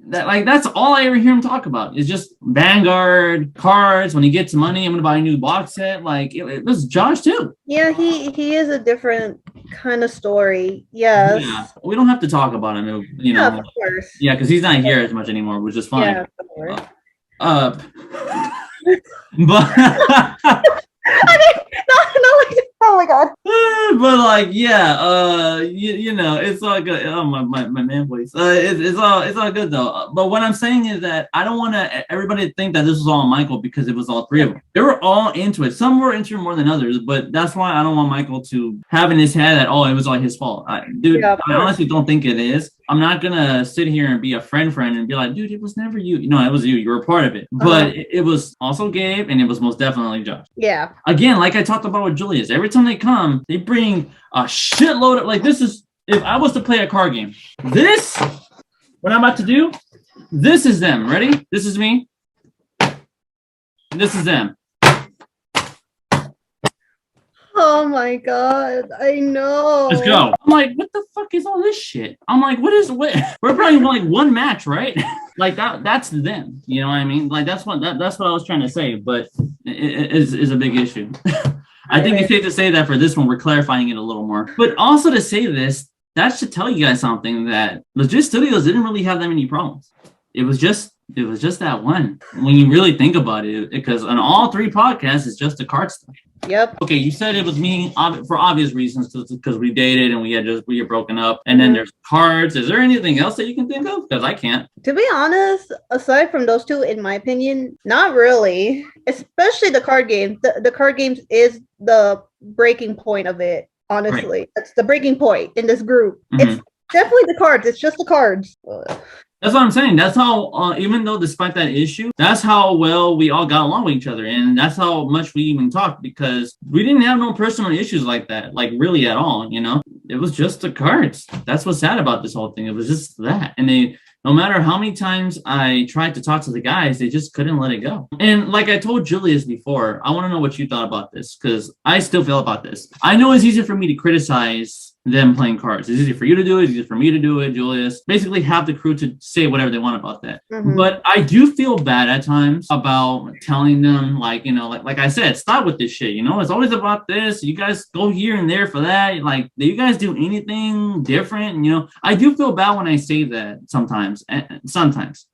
that's all I ever hear him talk about is just Vanguard cards. When he gets money, I'm gonna buy a new box set. Like it was Josh too. Yeah, he is a different kind of story. Yes. Yeah, we don't have to talk about him. You know, of course. Yeah, because he's not here as much anymore, which is fine. Yeah, of course. But. Oh my god. But like, yeah, you know, it's all good. Oh, my man voice. It's all good though. But what I'm saying is that I don't want everybody to think that this was all Michael, because it was all three of them. They were all into it. Some were into it more than others, but that's why I don't want Michael to have in his head that, oh, it was all his fault. I honestly don't think it is. I'm not gonna sit here and be a friend and be like, dude, it was never you. No, it was you. You were a part of it. But it was also Gabe, and it was most definitely Josh. Yeah. Again, like I talked about with Julius, every time they come, they bring a shitload of, like, this is, if I was to play a card game, this, what I'm about to do, this is them. Ready? This is me. This is them. Oh my god, I know. Let's go. I'm like, what the fuck is all this shit? I'm like, what? We're probably like one match, right? Like that's them. You know what I mean? Like that's what I was trying to say, but it is a big issue. I think it's safe to say that for this one, we're clarifying it a little more. But also to say this, that should tell you guys something, that Legit Studios didn't really have that many problems. It was just It was just that one. When you really think about it, because on all 3 podcasts, it's just the card stuff. Yep. Okay, you said it was me for obvious reasons because we dated and we were broken up. And then there's cards. Is there anything else that you can think of? Because I can't. To be honest, aside from those 2, in my opinion, not really. Especially the card games. The card games is the breaking point of it. Honestly, that's the breaking point in this group. It's definitely the cards. It's just the cards. That's what I'm saying. That's how, even though despite that issue, that's how well we all got along with each other. And that's how much we even talked, because we didn't have no personal issues like that, like really at all, you know? It was just the cards. That's what's sad about this whole thing. It was just that. And no matter how many times I tried to talk to the guys, they just couldn't let it go. And like I told Julius before, I want to know what you thought about this, because I still feel about this. I know it's easier for me to criticize them playing cards. It's easy for you to do it. It's easy for me to do it, Julius. Basically have the crew to say whatever they want about that. But I do feel bad at times about telling them, like, you know, like I said, stop with this shit. You know, it's always about this. You guys go here and there for that. Like, do you guys do anything different? And, you know, I do feel bad when I say that sometimes,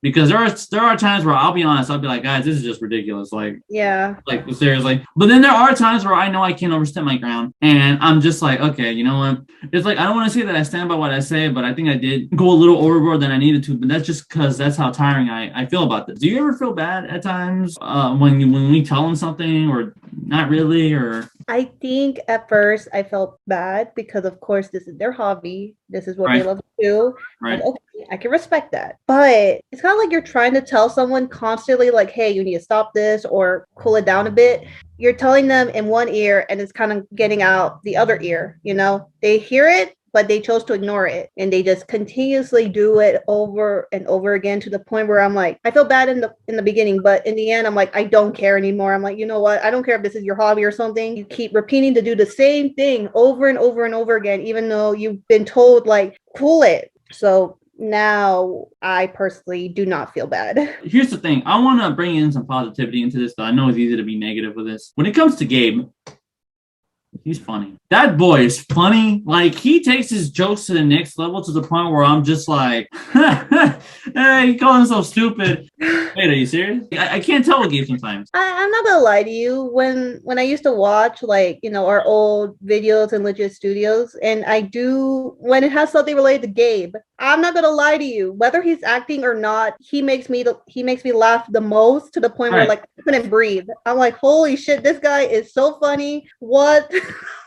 because there are times where I'll be honest. I'll be like, guys, this is just ridiculous. Like, yeah, like seriously. But then there are times where I know I can't overstep my ground, and I'm just like, okay, you know what? It's like, I don't want to say that I stand by what I say, but I think I did go a little overboard than I needed to. But that's just because that's how tiring I feel about this. Do you ever feel bad at times when we tell them something, or not really? Or I think at first I felt bad because, of course, this is their hobby. This is what they love to do. Right. And okay, I can respect that. But it's kind of like you're trying to tell someone constantly, like, hey, you need to stop this or cool it down a bit. You're telling them in one ear and it's kind of getting out the other ear, you know? They hear it, but they chose to ignore it. And they just continuously do it over and over again, to the point where I'm like, I feel bad in the beginning, but in the end, I'm like, I don't care anymore. I'm like, you know what? I don't care if this is your hobby or something. You keep repeating to do the same thing over and over and over again, even though you've been told, like, cool it. So now I personally do not feel bad. Here's the thing. I want to bring in some positivity into this, though. I know it's easy to be negative with this. When it comes to Gabe, he's funny. That boy is funny. Like, he takes his jokes to the next level, to the point where I'm just like, hey, you call him so stupid. Wait, are you serious? I can't tell with Gabe sometimes. I'm not gonna lie to you. When I used to watch, like, you know, our old videos in Legit Studios, and when it has something related to Gabe, I'm not gonna lie to you. Whether he's acting or not, he makes me laugh the most, to the point where, like, I couldn't breathe. I'm like, holy shit, this guy is so funny. What?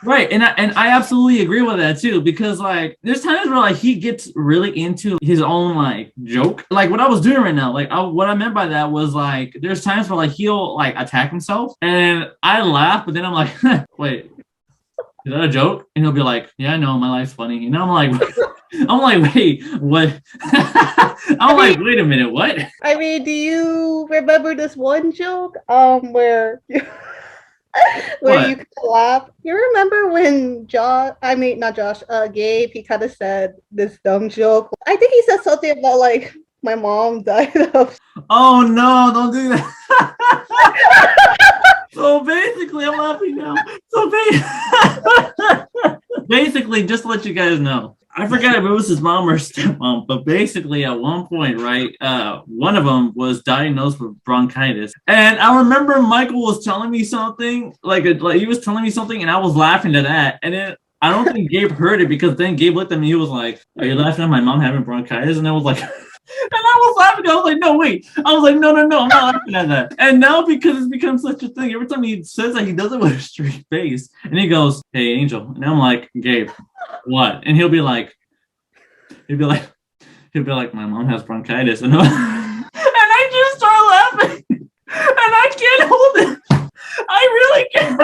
Right, and I absolutely agree with that too, because, like, there's times where, like, he gets really into his own, like, joke. Like what I was doing right now, like, what I meant by that was, like, there's times where, like, he'll, like, attack himself, and I laugh, but then I'm like, wait, is that a joke? And he'll be like, yeah, I know, my life's funny. And I'm like, wait, what? I'm like, wait a minute, what? I mean, do you remember this one joke where where you could laugh? You remember when Gabe, he kind of said this dumb joke. I think he said something about, like, my mom died of. Oh no, don't do that. So basically, I'm laughing now. So basically, just to let you guys know, I forgot if it was his mom or stepmom, but basically at one point, right, one of them was diagnosed with bronchitis. And I remember Michael was telling me something, like he was telling me something, and I was laughing at that. And then I don't think Gabe heard it, because then Gabe looked at me, he was like, are you laughing at my mom having bronchitis? And I was like, and I was laughing. I was like, no, wait. I was like, no, I'm not laughing at that. And now, because it's become such a thing, every time he says that, he does it with a straight face. And he goes, hey, Angel. And I'm like, Gabe, what? And he'll be like, my mom has bronchitis. And I just start laughing. And I can't hold it. I really can't.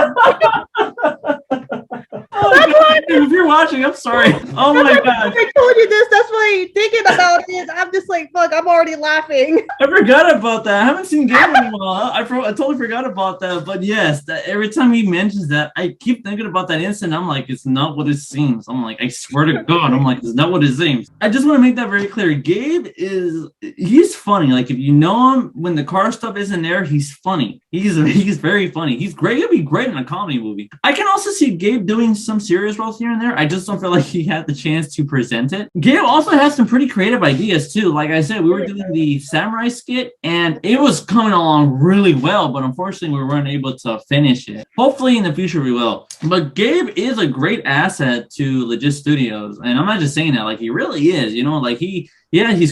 If you're watching, I'm sorry. Oh my god! I told you this. That's why you're thinking about it. I'm just like, fuck, I'm already laughing. I forgot about that. I haven't seen Gabe in a while. I totally forgot about that. But yes, every time he mentions that, I keep thinking about that incident. I'm like, it's not what it seems. I'm like, I swear to God, I'm like, it's not what it seems. I just want to make that very clear. Gabe he's funny. Like, if you know him, when the car stuff isn't there, he's funny. He's very funny. He's great. He'll be great in a comedy movie. I can also see Gabe doing some serious roles here and there. I just just don't feel like he had the chance to present it. Gabe also has some pretty creative ideas too. Like I said, we were doing the samurai skit and it was coming along really well, but unfortunately we weren't able to finish it. Hopefully in the future we will. But Gabe is a great asset to Legit Studios, and I'm not just saying that, like he really is, you know, like he's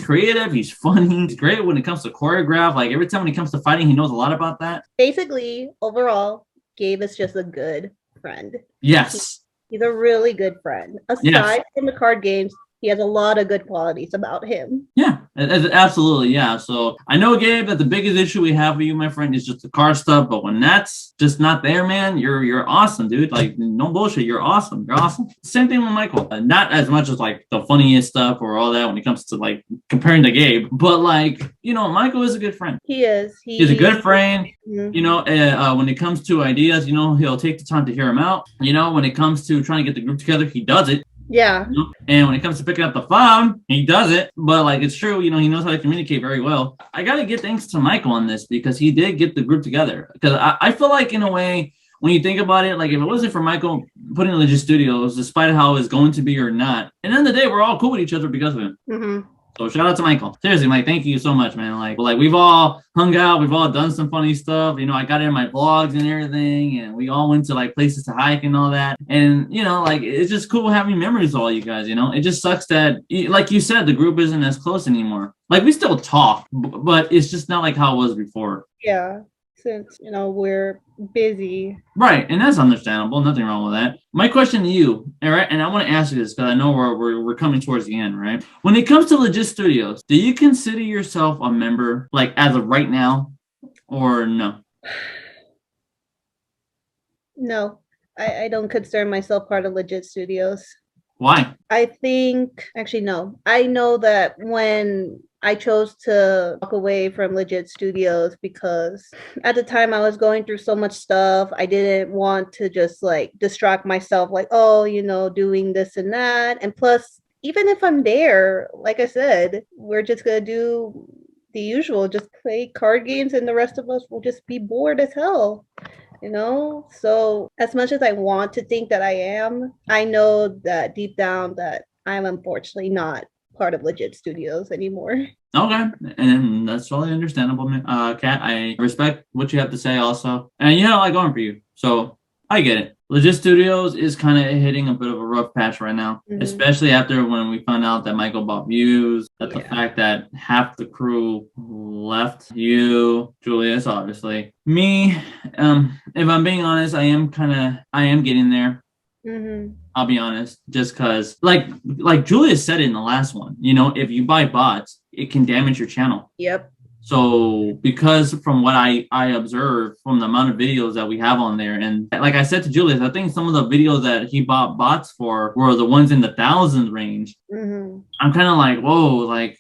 creative, he's funny, he's great when it comes to choreograph. Like every time when it comes to fighting, he knows a lot about that. Basically, overall, Gabe is just a good friend. Yes. He's a really good friend. Aside from the card games, he has a lot of good qualities about him. Yeah, absolutely. Yeah. So I know, Gabe, that the biggest issue we have with you, my friend, is just the card stuff. But when that's just not there, man, you're awesome, dude. Like, no bullshit. You're awesome. You're awesome. Same thing with Michael. Not as much as like the funniest stuff or all that when it comes to like comparing to Gabe, but like, you know, Michael is a good friend. He is. He's a good friend. Mm-hmm. You know, when it comes to ideas, you know, he'll take the time to hear them out. You know, when it comes to trying to get the group together, he does it. Yeah. You know? And when it comes to picking up the phone, he does it. But like, it's true, you know, he knows how to communicate very well. I got to give thanks to Michael on this because he did get the group together. Because I feel like in a way, when you think about it, like if it wasn't for Michael putting in Legit Studios, despite how it's going to be or not, at the end of the day, we're all cool with each other because of him. Mm-hmm. So shout out to Michael. Seriously, Mike, thank you so much, man. Like we've all hung out, we've all done some funny stuff. You know, I got it in my vlogs and everything, and we all went to like places to hike and all that. And you know, like it's just cool having memories of all you guys. You know, it just sucks that, like you said, the group isn't as close anymore. Like we still talk, but it's just not like how it was before. Yeah. Since, you know, we're busy. Right, and that's understandable. Nothing wrong with that. My question to you, all right, and I want to ask you this because I know we're coming towards the end, right? When it comes to Legit Studios, do you consider yourself a member, like as of right now, or no? No, I don't consider myself part of Legit Studios. Why? I think, actually, no. I know that when I chose to walk away from Legit Studios because at the time I was going through so much stuff. I didn't want to just like distract myself like, oh, you know, doing this and that. And plus, even if I'm there, like I said, we're just going to do the usual, just play card games and the rest of us will just be bored as hell. You know, so as much as I want to think that I am, I know that deep down that I'm unfortunately not part of Legit Studios anymore. Okay, and that's totally understandable, man. Kat, I respect what you have to say also, and you know, I like going for you, so I get it. Legit Studios is kind of hitting a bit of a rough patch right now, especially after when we found out that Michael bought views, that the fact that half the crew left, you, Julius, obviously. Me, if I'm being honest, I am getting there. Mm-hmm. I'll be honest, just because, like Julius said it in the last one, you know, if you buy bots, it can damage your channel. Yep. So because from what I observed from the amount of videos that we have on there, and like I said to Julius, I think some of the videos that he bought bots for were the ones in the thousands range. Mm-hmm. I'm kind of like, whoa, like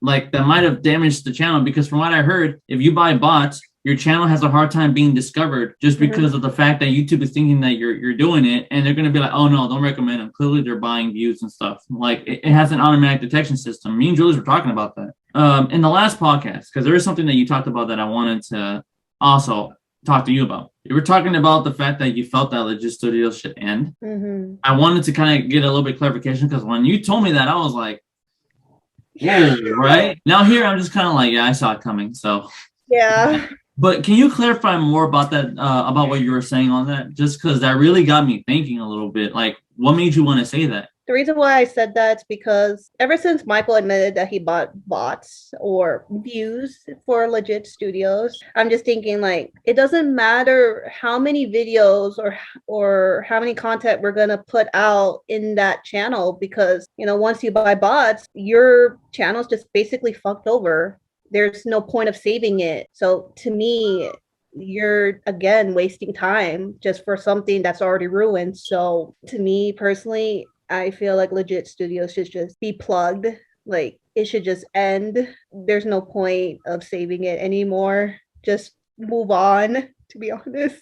that might have damaged the channel, because from what I heard, if you buy bots, your channel has a hard time being discovered just because of the fact that YouTube is thinking that you're doing it, and they're going to be like, oh no, don't recommend them. Clearly they're buying views and stuff. Like it has an automatic detection system. Me and Julius were talking about that in the last podcast, because there is something that you talked about that I wanted to also talk to you about. You were talking about the fact that you felt that Legit Studios should end. Mm-hmm. I wanted to kind of get a little bit of clarification, because when you told me that, I was like, whoa, right? Now here I'm just kind of like, yeah, I saw it coming. So yeah. But can you clarify more about that, about what you were saying on that? Just because that really got me thinking a little bit. Like, what made you want to say that? The reason why I said that is because ever since Michael admitted that he bought bots or views for Legit Studios, I'm just thinking like, it doesn't matter how many videos or how many content we're going to put out in that channel, because, you know, once you buy bots, your channel's just basically fucked over. There's no point of saving it. So to me, you're again wasting time just for something that's already ruined. So to me personally, I feel like Legit Studios should just be plugged. Like it should just end. There's no point of saving it anymore. Just move on, to be honest.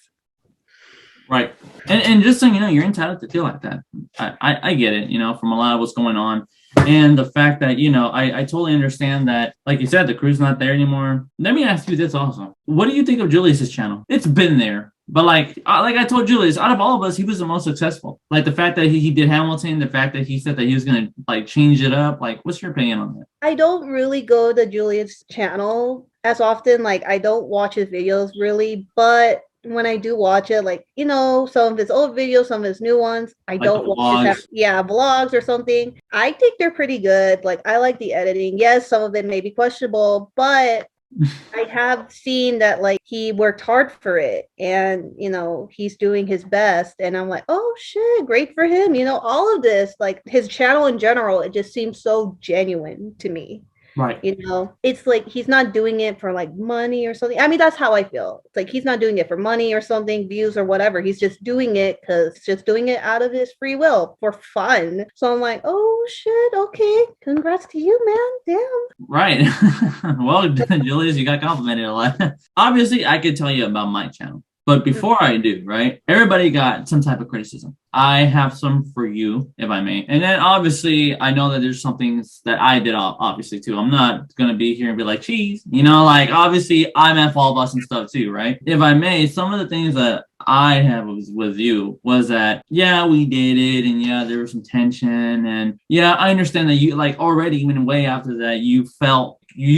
Right. And just so you know, you're entitled to feel like that. I get it, you know, from a lot of what's going on. And the fact that, you know, I totally understand that, like you said, the crew's not there anymore. Let me ask you this also. What do you think of Julius's channel? It's been there. But like I told Julius, out of all of us, he was the most successful. Like the fact that he did Hamilton, the fact that he said that he was gonna like change it up. Like, what's your opinion on that? I don't really go to Julius' channel as often. Like, I don't watch his videos really, but when I do watch it, like, some of his old videos, some of his new ones, I Like don't the watch vlogs. his, vlogs or something. I think they're pretty good. Like, I like the editing. Yes, some of it may be questionable, but I have seen that like he worked hard for it and he's doing his best and I'm like, oh shit, great for him. All of this, like his channel in general, it just seems so genuine to me. Right. It's like he's not doing it for like money or something. I mean, that's how I feel. It's like he's not doing it for money or something, views or whatever. He's just doing it because just doing it out of his free will for fun. So I'm like, oh shit, okay. Congrats to you, man. Damn. Right. Well, Julius, you got complimented a lot. Obviously, I could tell you about my channel. But before I do, right, everybody got some type of criticism. I have some for you, if I may. And then obviously, I know that there's some things that I did, obviously, too. I'm not going to be here and be like, cheese. Like, obviously, I'm at fault about some stuff, too, right? If I may, some of the things that I have with you was that, yeah, we dated and yeah, there was some tension. And yeah, I understand that you, like, already, even way after that, you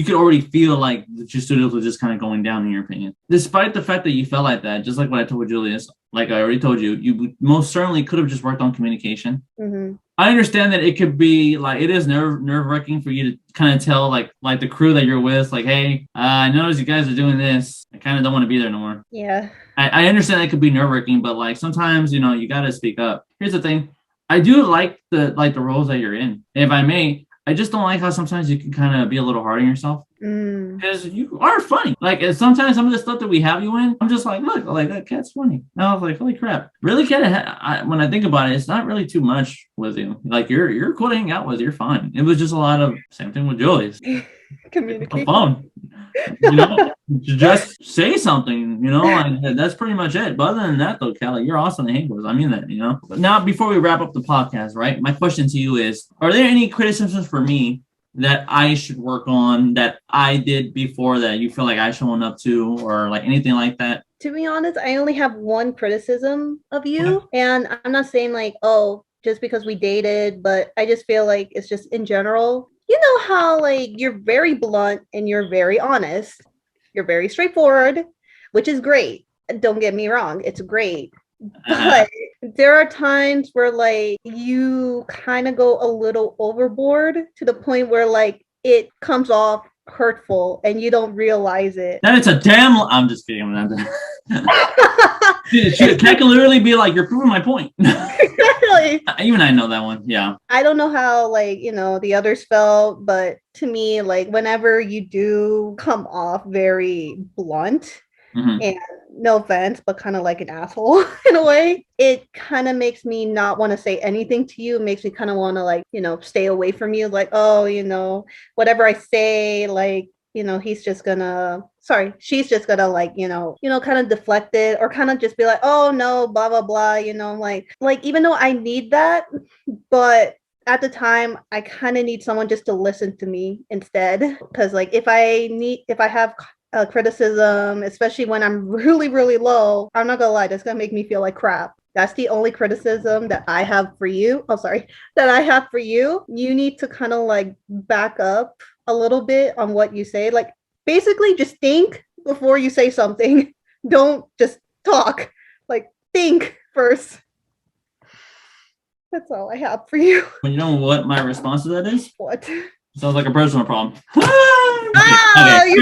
could already feel like the two studios was just kind of going down, in your opinion. Despite the fact that you felt like that, just like what I told Julius, like I already told you, you most certainly could have just worked on communication. Mm-hmm. I understand that it could be like, it is nerve-wracking for you to kind of tell like the crew that you're with, like, hey, I noticed you guys are doing this. I kind of don't want to be there no more. Yeah. I understand that it could be nerve-wracking, but like sometimes, you got to speak up. Here's the thing. I do like the roles that you're in. And if I may, I just don't like how sometimes you can kind of be a little hard on yourself because you are funny. Like sometimes some of the stuff that we have you in, I'm just like, look, like that cat's funny. And I was like, holy crap, really, cat. When I think about it, it's not really too much with you. Like you're cool to hang out with. You're fine. It was just a lot of same thing with Julius. Communicate. Phone. Just say something. Like, that's pretty much it. But other than that, though, Callie, you're awesome to hang with. I mean that. But now, before we wrap up the podcast, right? My question to you is: are there any criticisms for me that I should work on that I did before that you feel like I should own up to, or like anything like that? To be honest, I only have one criticism of you, and I'm not saying like, oh, just because we dated, but I just feel like it's just in general. You know how like you're very blunt and you're very honest. You're very straightforward, which is great. Don't get me wrong, it's great. But there are times where like you kind of go a little overboard to the point where like it comes off hurtful and you don't realize it. That it's a damn. I'm just kidding. She can literally be like, "You're proving my point." Exactly. Even I know that one. Yeah. I don't know how like the others felt, but to me, like whenever you do come off very blunt, and no offense, but kind of like an asshole in a way, it kind of makes me not want to say anything to you. It makes me kind of want to like stay away from you. Like, oh, whatever I say, like she's just gonna like kind of deflect it or kind of just be like, oh no, blah blah blah, like even though I need that, but at the time I kind of need someone just to listen to me instead, because like if I have criticism, especially when I'm really really low, I'm not gonna lie, that's gonna make me feel like crap. That's the only criticism that I have for you. Oh, sorry, that I have for you. You need to kind of like back up a little bit on what you say. Like basically just think before you say something. Don't just talk. Like think first. That's all I have for you. Well, you know what my response to that is? What? Sounds like a personal problem. Okay,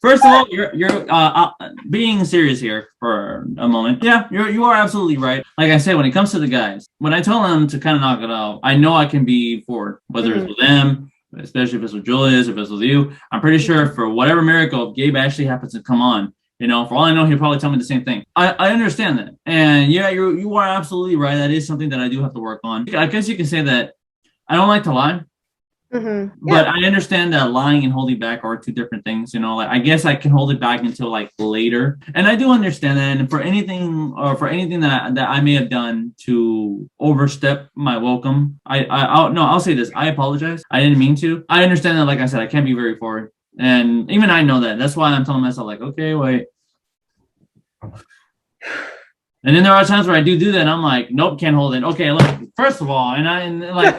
first of all, you're being serious here for a moment. Yeah, you are absolutely right. Like I said, when it comes to the guys, when I tell them to kind of knock it out, I know I can be forward, whether it's with them, especially if it's with Julius, if it's with you. I'm pretty sure for whatever miracle, if Gabe actually happens to come on, for all I know, he'll probably tell me the same thing. I understand that. And yeah, you are absolutely right. That is something that I do have to work on. I guess you can say that I don't like to lie. But I understand that lying and holding back are two different things. Like I guess I can hold it back until like later, and I do understand that. And for anything that I may have done to overstep my welcome, I'll say this: I apologize. I didn't mean to. I understand that. Like I said, I can't be very forward, and even I know that. That's why I'm telling myself like, okay, wait. And then there are times where I do that, and I'm like, nope, can't hold it. Okay, look, first of all, and like,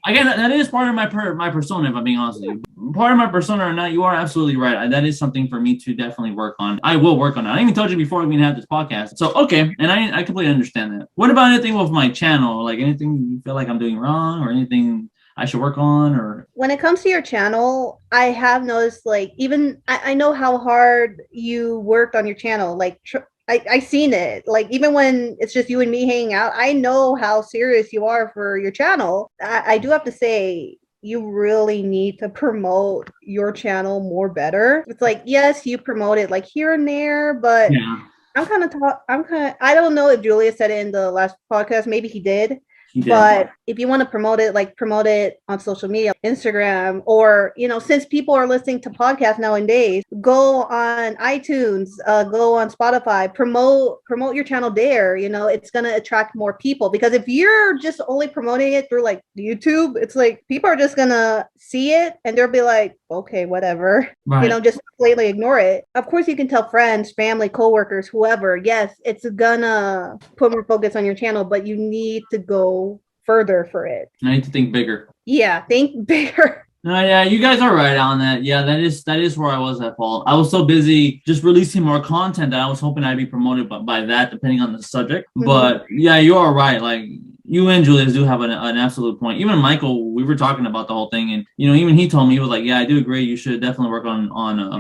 again, that is part of my persona, if I'm being honest with you. Part of my persona or not, you are absolutely right. That is something for me to definitely work on. I will work on it. I even told you before we even had this podcast. So, okay, and I completely understand that. What about anything with my channel? Like anything you feel like I'm doing wrong or anything I should work on? Or when it comes to your channel, I have noticed, like, even I know how hard you worked on your channel. Like, I seen it. Like, even when it's just you and me hanging out, I know how serious you are for your channel. I do have to say, you really need to promote your channel more better. It's like, yes, you promote it like here and there, but yeah, I don't know if Julia said it in the last podcast. Maybe he did. he did. But if you want to promote it, like promote it on social media, Instagram, or, you know, since people are listening to podcasts nowadays, go on iTunes, go on Spotify, promote your channel there. You know, it's going to attract more people, because if you're just only promoting it through like YouTube, it's like people are just going to see it and they'll be like, okay, whatever, Right. You know, just completely ignore it. Of course, you can tell friends, family, coworkers, whoever, yes, it's gonna put more focus on your channel, but you need to go further for it. I need to think bigger. Yeah, think bigger. No, yeah, you guys are right on that. Yeah, that is where I was at fault. I was so busy just releasing more content that I was hoping I'd be promoted by that, depending on the subject. Mm-hmm. But yeah, you are right. Like, you and Julius do have an absolute point. Even Michael, we were talking about the whole thing, and you know, even he told me, he was like, "Yeah, I do agree. You should definitely work on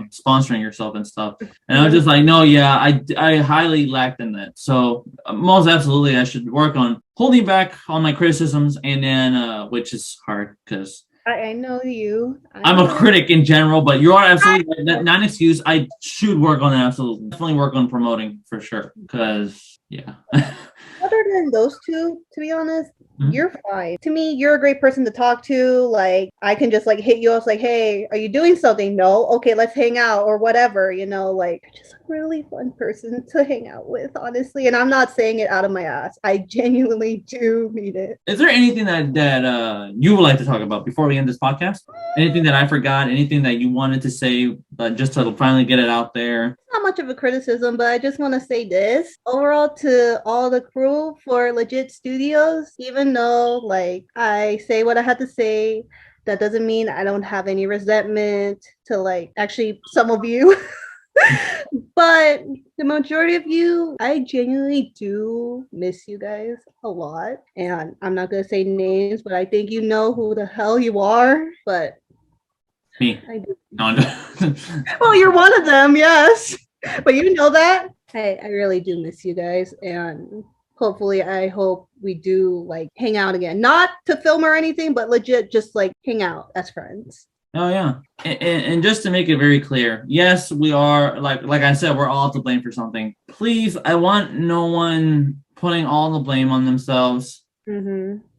sponsoring yourself and stuff." And I was just like, "No, yeah, I highly lacked in that. So most absolutely, I should work on holding back on my criticisms, and then which is hard because." I know you. I'm a critic in general, but you are absolutely not an excuse. I should work on it. Absolutely, definitely work on promoting for sure. Because yeah. Other than those two, to be honest, you're fine. To me, you're a great person to talk to. Like, I can just like hit you up, like, hey, are you doing something? No, okay, let's hang out or whatever. You know, like, just a really fun person to hang out with, honestly. And I'm not saying it out of my ass. I genuinely do mean it. Is there anything that you would like to talk about before we end this podcast? Anything that I forgot? Anything that you wanted to say, just to finally get it out there? Not much of a criticism, but I just want to say this. Overall, to all the crew for Legit Studios, even though like I say what I had to say, that doesn't mean I don't have any resentment to like actually some of you. But the majority of you, I genuinely do miss you guys a lot. And I'm not going to say names, but I think you know who the hell you are. But me. I do. No, well, you're one of them, yes. But you know that. I really do miss you guys. And hopefully, I hope we do like hang out again. Not to film or anything, but legit just like hang out as friends. Oh yeah, and just to make it very clear, yes, we are like I said, we're all to blame for something. Please, I want no one putting all the blame on themselves.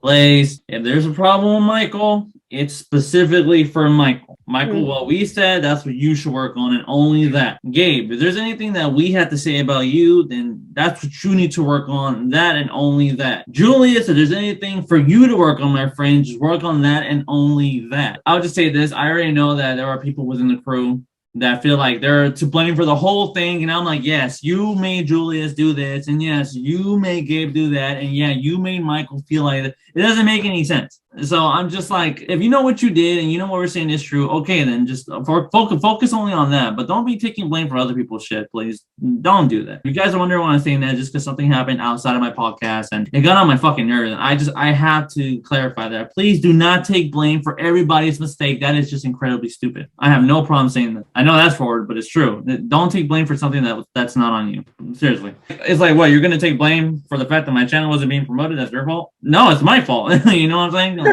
Please, if there's a problem with Michael, it's specifically for Michael. Michael, what we said, that's what you should work on, and only that. Gabe, if there's anything that we have to say about you, then that's what you need to work on, that and only that. Julius, if there's anything for you to work on, my friend, just work on that and only that. I'll just say this. I already know that there are people within the crew that feel like they're to blame for the whole thing. And I'm like, yes, you made Julius do this. And yes, you made Gabe do that. And yeah, you made Michael feel like that. It doesn't make any sense. So I'm just like, if you know what you did and you know what we're saying is true, okay, then just focus only on that. But don't be taking blame for other people's shit, please. Don't do that. You guys are wondering why I'm saying that just because something happened outside of my podcast and it got on my fucking nerves. And I have to clarify that. Please do not take blame for everybody's mistake. That is just incredibly stupid. I have no problem saying that. I know that's forward, but it's true. Don't take blame for something that's not on you. Seriously. It's like, what, you're going to take blame for the fact that my channel wasn't being promoted? That's your fault? No, it's my fault. You know what I'm saying?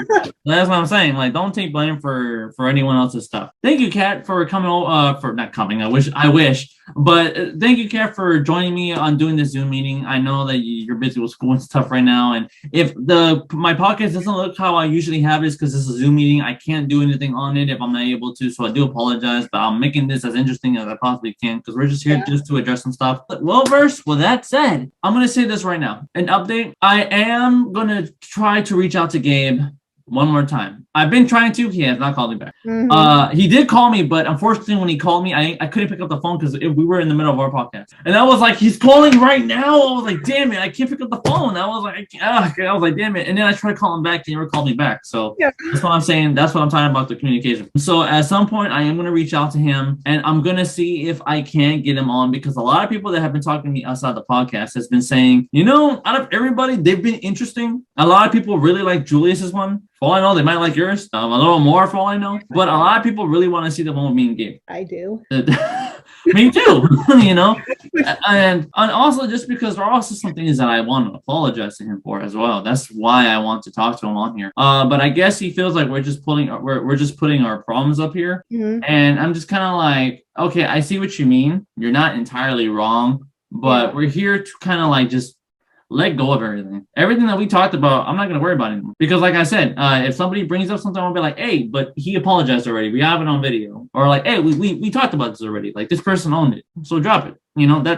That's what I'm saying. Like, don't take blame for anyone else's stuff. Thank you, Kat, for coming. For not coming. I wish. But thank you, Kat, for joining me on doing this Zoom meeting. I know that you're busy with school and stuff right now, and if my podcast doesn't look how I usually have it, it's because this is a Zoom meeting. I can't do anything on it if I'm not able to, so I do apologize. But I'm making this as interesting as I possibly can because we're just here just to address some stuff. But well-versed. With that said, I'm gonna say this right now. An update. I am gonna try to reach out to Gabe one more time. I've been trying to. He has not called me back. Mm-hmm. He did call me, but unfortunately, when he called me, I couldn't pick up the phone because we were in the middle of our podcast. And I was like, he's calling right now. I was like, damn it, I can't pick up the phone. I was like, damn it. And then I tried calling back, and he never called me back. So that's what I'm saying. That's what I'm talking about, the communication. So at some point, I am going to reach out to him, and I'm going to see if I can get him on, because a lot of people that have been talking to me outside the podcast has been saying, out of everybody, they've been interesting. A lot of people really like Julius's one. For all I know, they might like yours a little more, for all I know. But a lot of people really want to see the one with me and Gabe. I do. Me too, and also just because there are also some things that I want to apologize to him for as well. That's why I want to talk to him on here. But I guess he feels like we're just putting our problems up here, and I'm just kind of like, okay, I see what you mean. You're not entirely wrong, but we're here to kind of like just let go of everything. Everything that we talked about, I'm not going to worry about anymore. Because like I said, if somebody brings up something, I'll be like, hey, but he apologized already. We have it on video. Or like, hey, we talked about this already. Like, this person owned it. So drop it.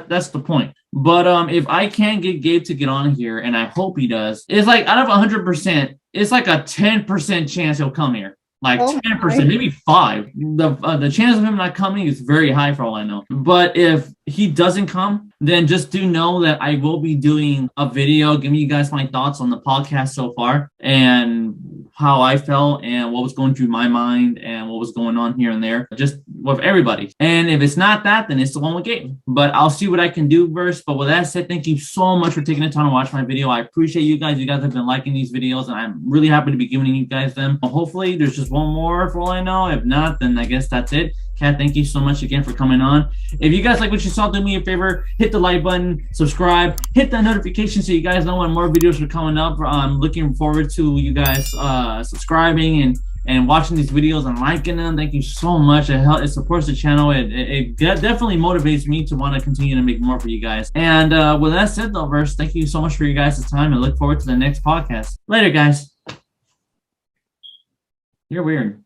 That's the point. But if I can get Gabe to get on here, and I hope he does, it's like out of 100%, it's like a 10% chance he'll come here. Like 10%, maybe 5%. The chance of him not coming is very high for all I know. But if he doesn't come, then just do know that I will be doing a video giving you guys my thoughts on the podcast so far and how I felt and what was going through my mind and what was going on here and there, just with everybody. And if it's not that, then it's the one with Gabe. But I'll see what I can do first. But with that said, thank you so much for taking the time to watch my video. I appreciate you guys. You guys have been liking these videos, and I'm really happy to be giving you guys them. Hopefully, there's just one more for all I know. If not, then I guess that's it. Kat, thank you so much again for coming on. If you guys like what you saw, do me a favor, hit the like button, subscribe, hit that notification so you guys know when more videos are coming up. I'm looking forward to you guys subscribing and watching these videos and liking them. Thank you so much. It supports the channel. It definitely motivates me to want to continue to make more for you guys. And with that said, though, thank you so much for your guys' time, and look forward to the next podcast. Later, guys. You're weird.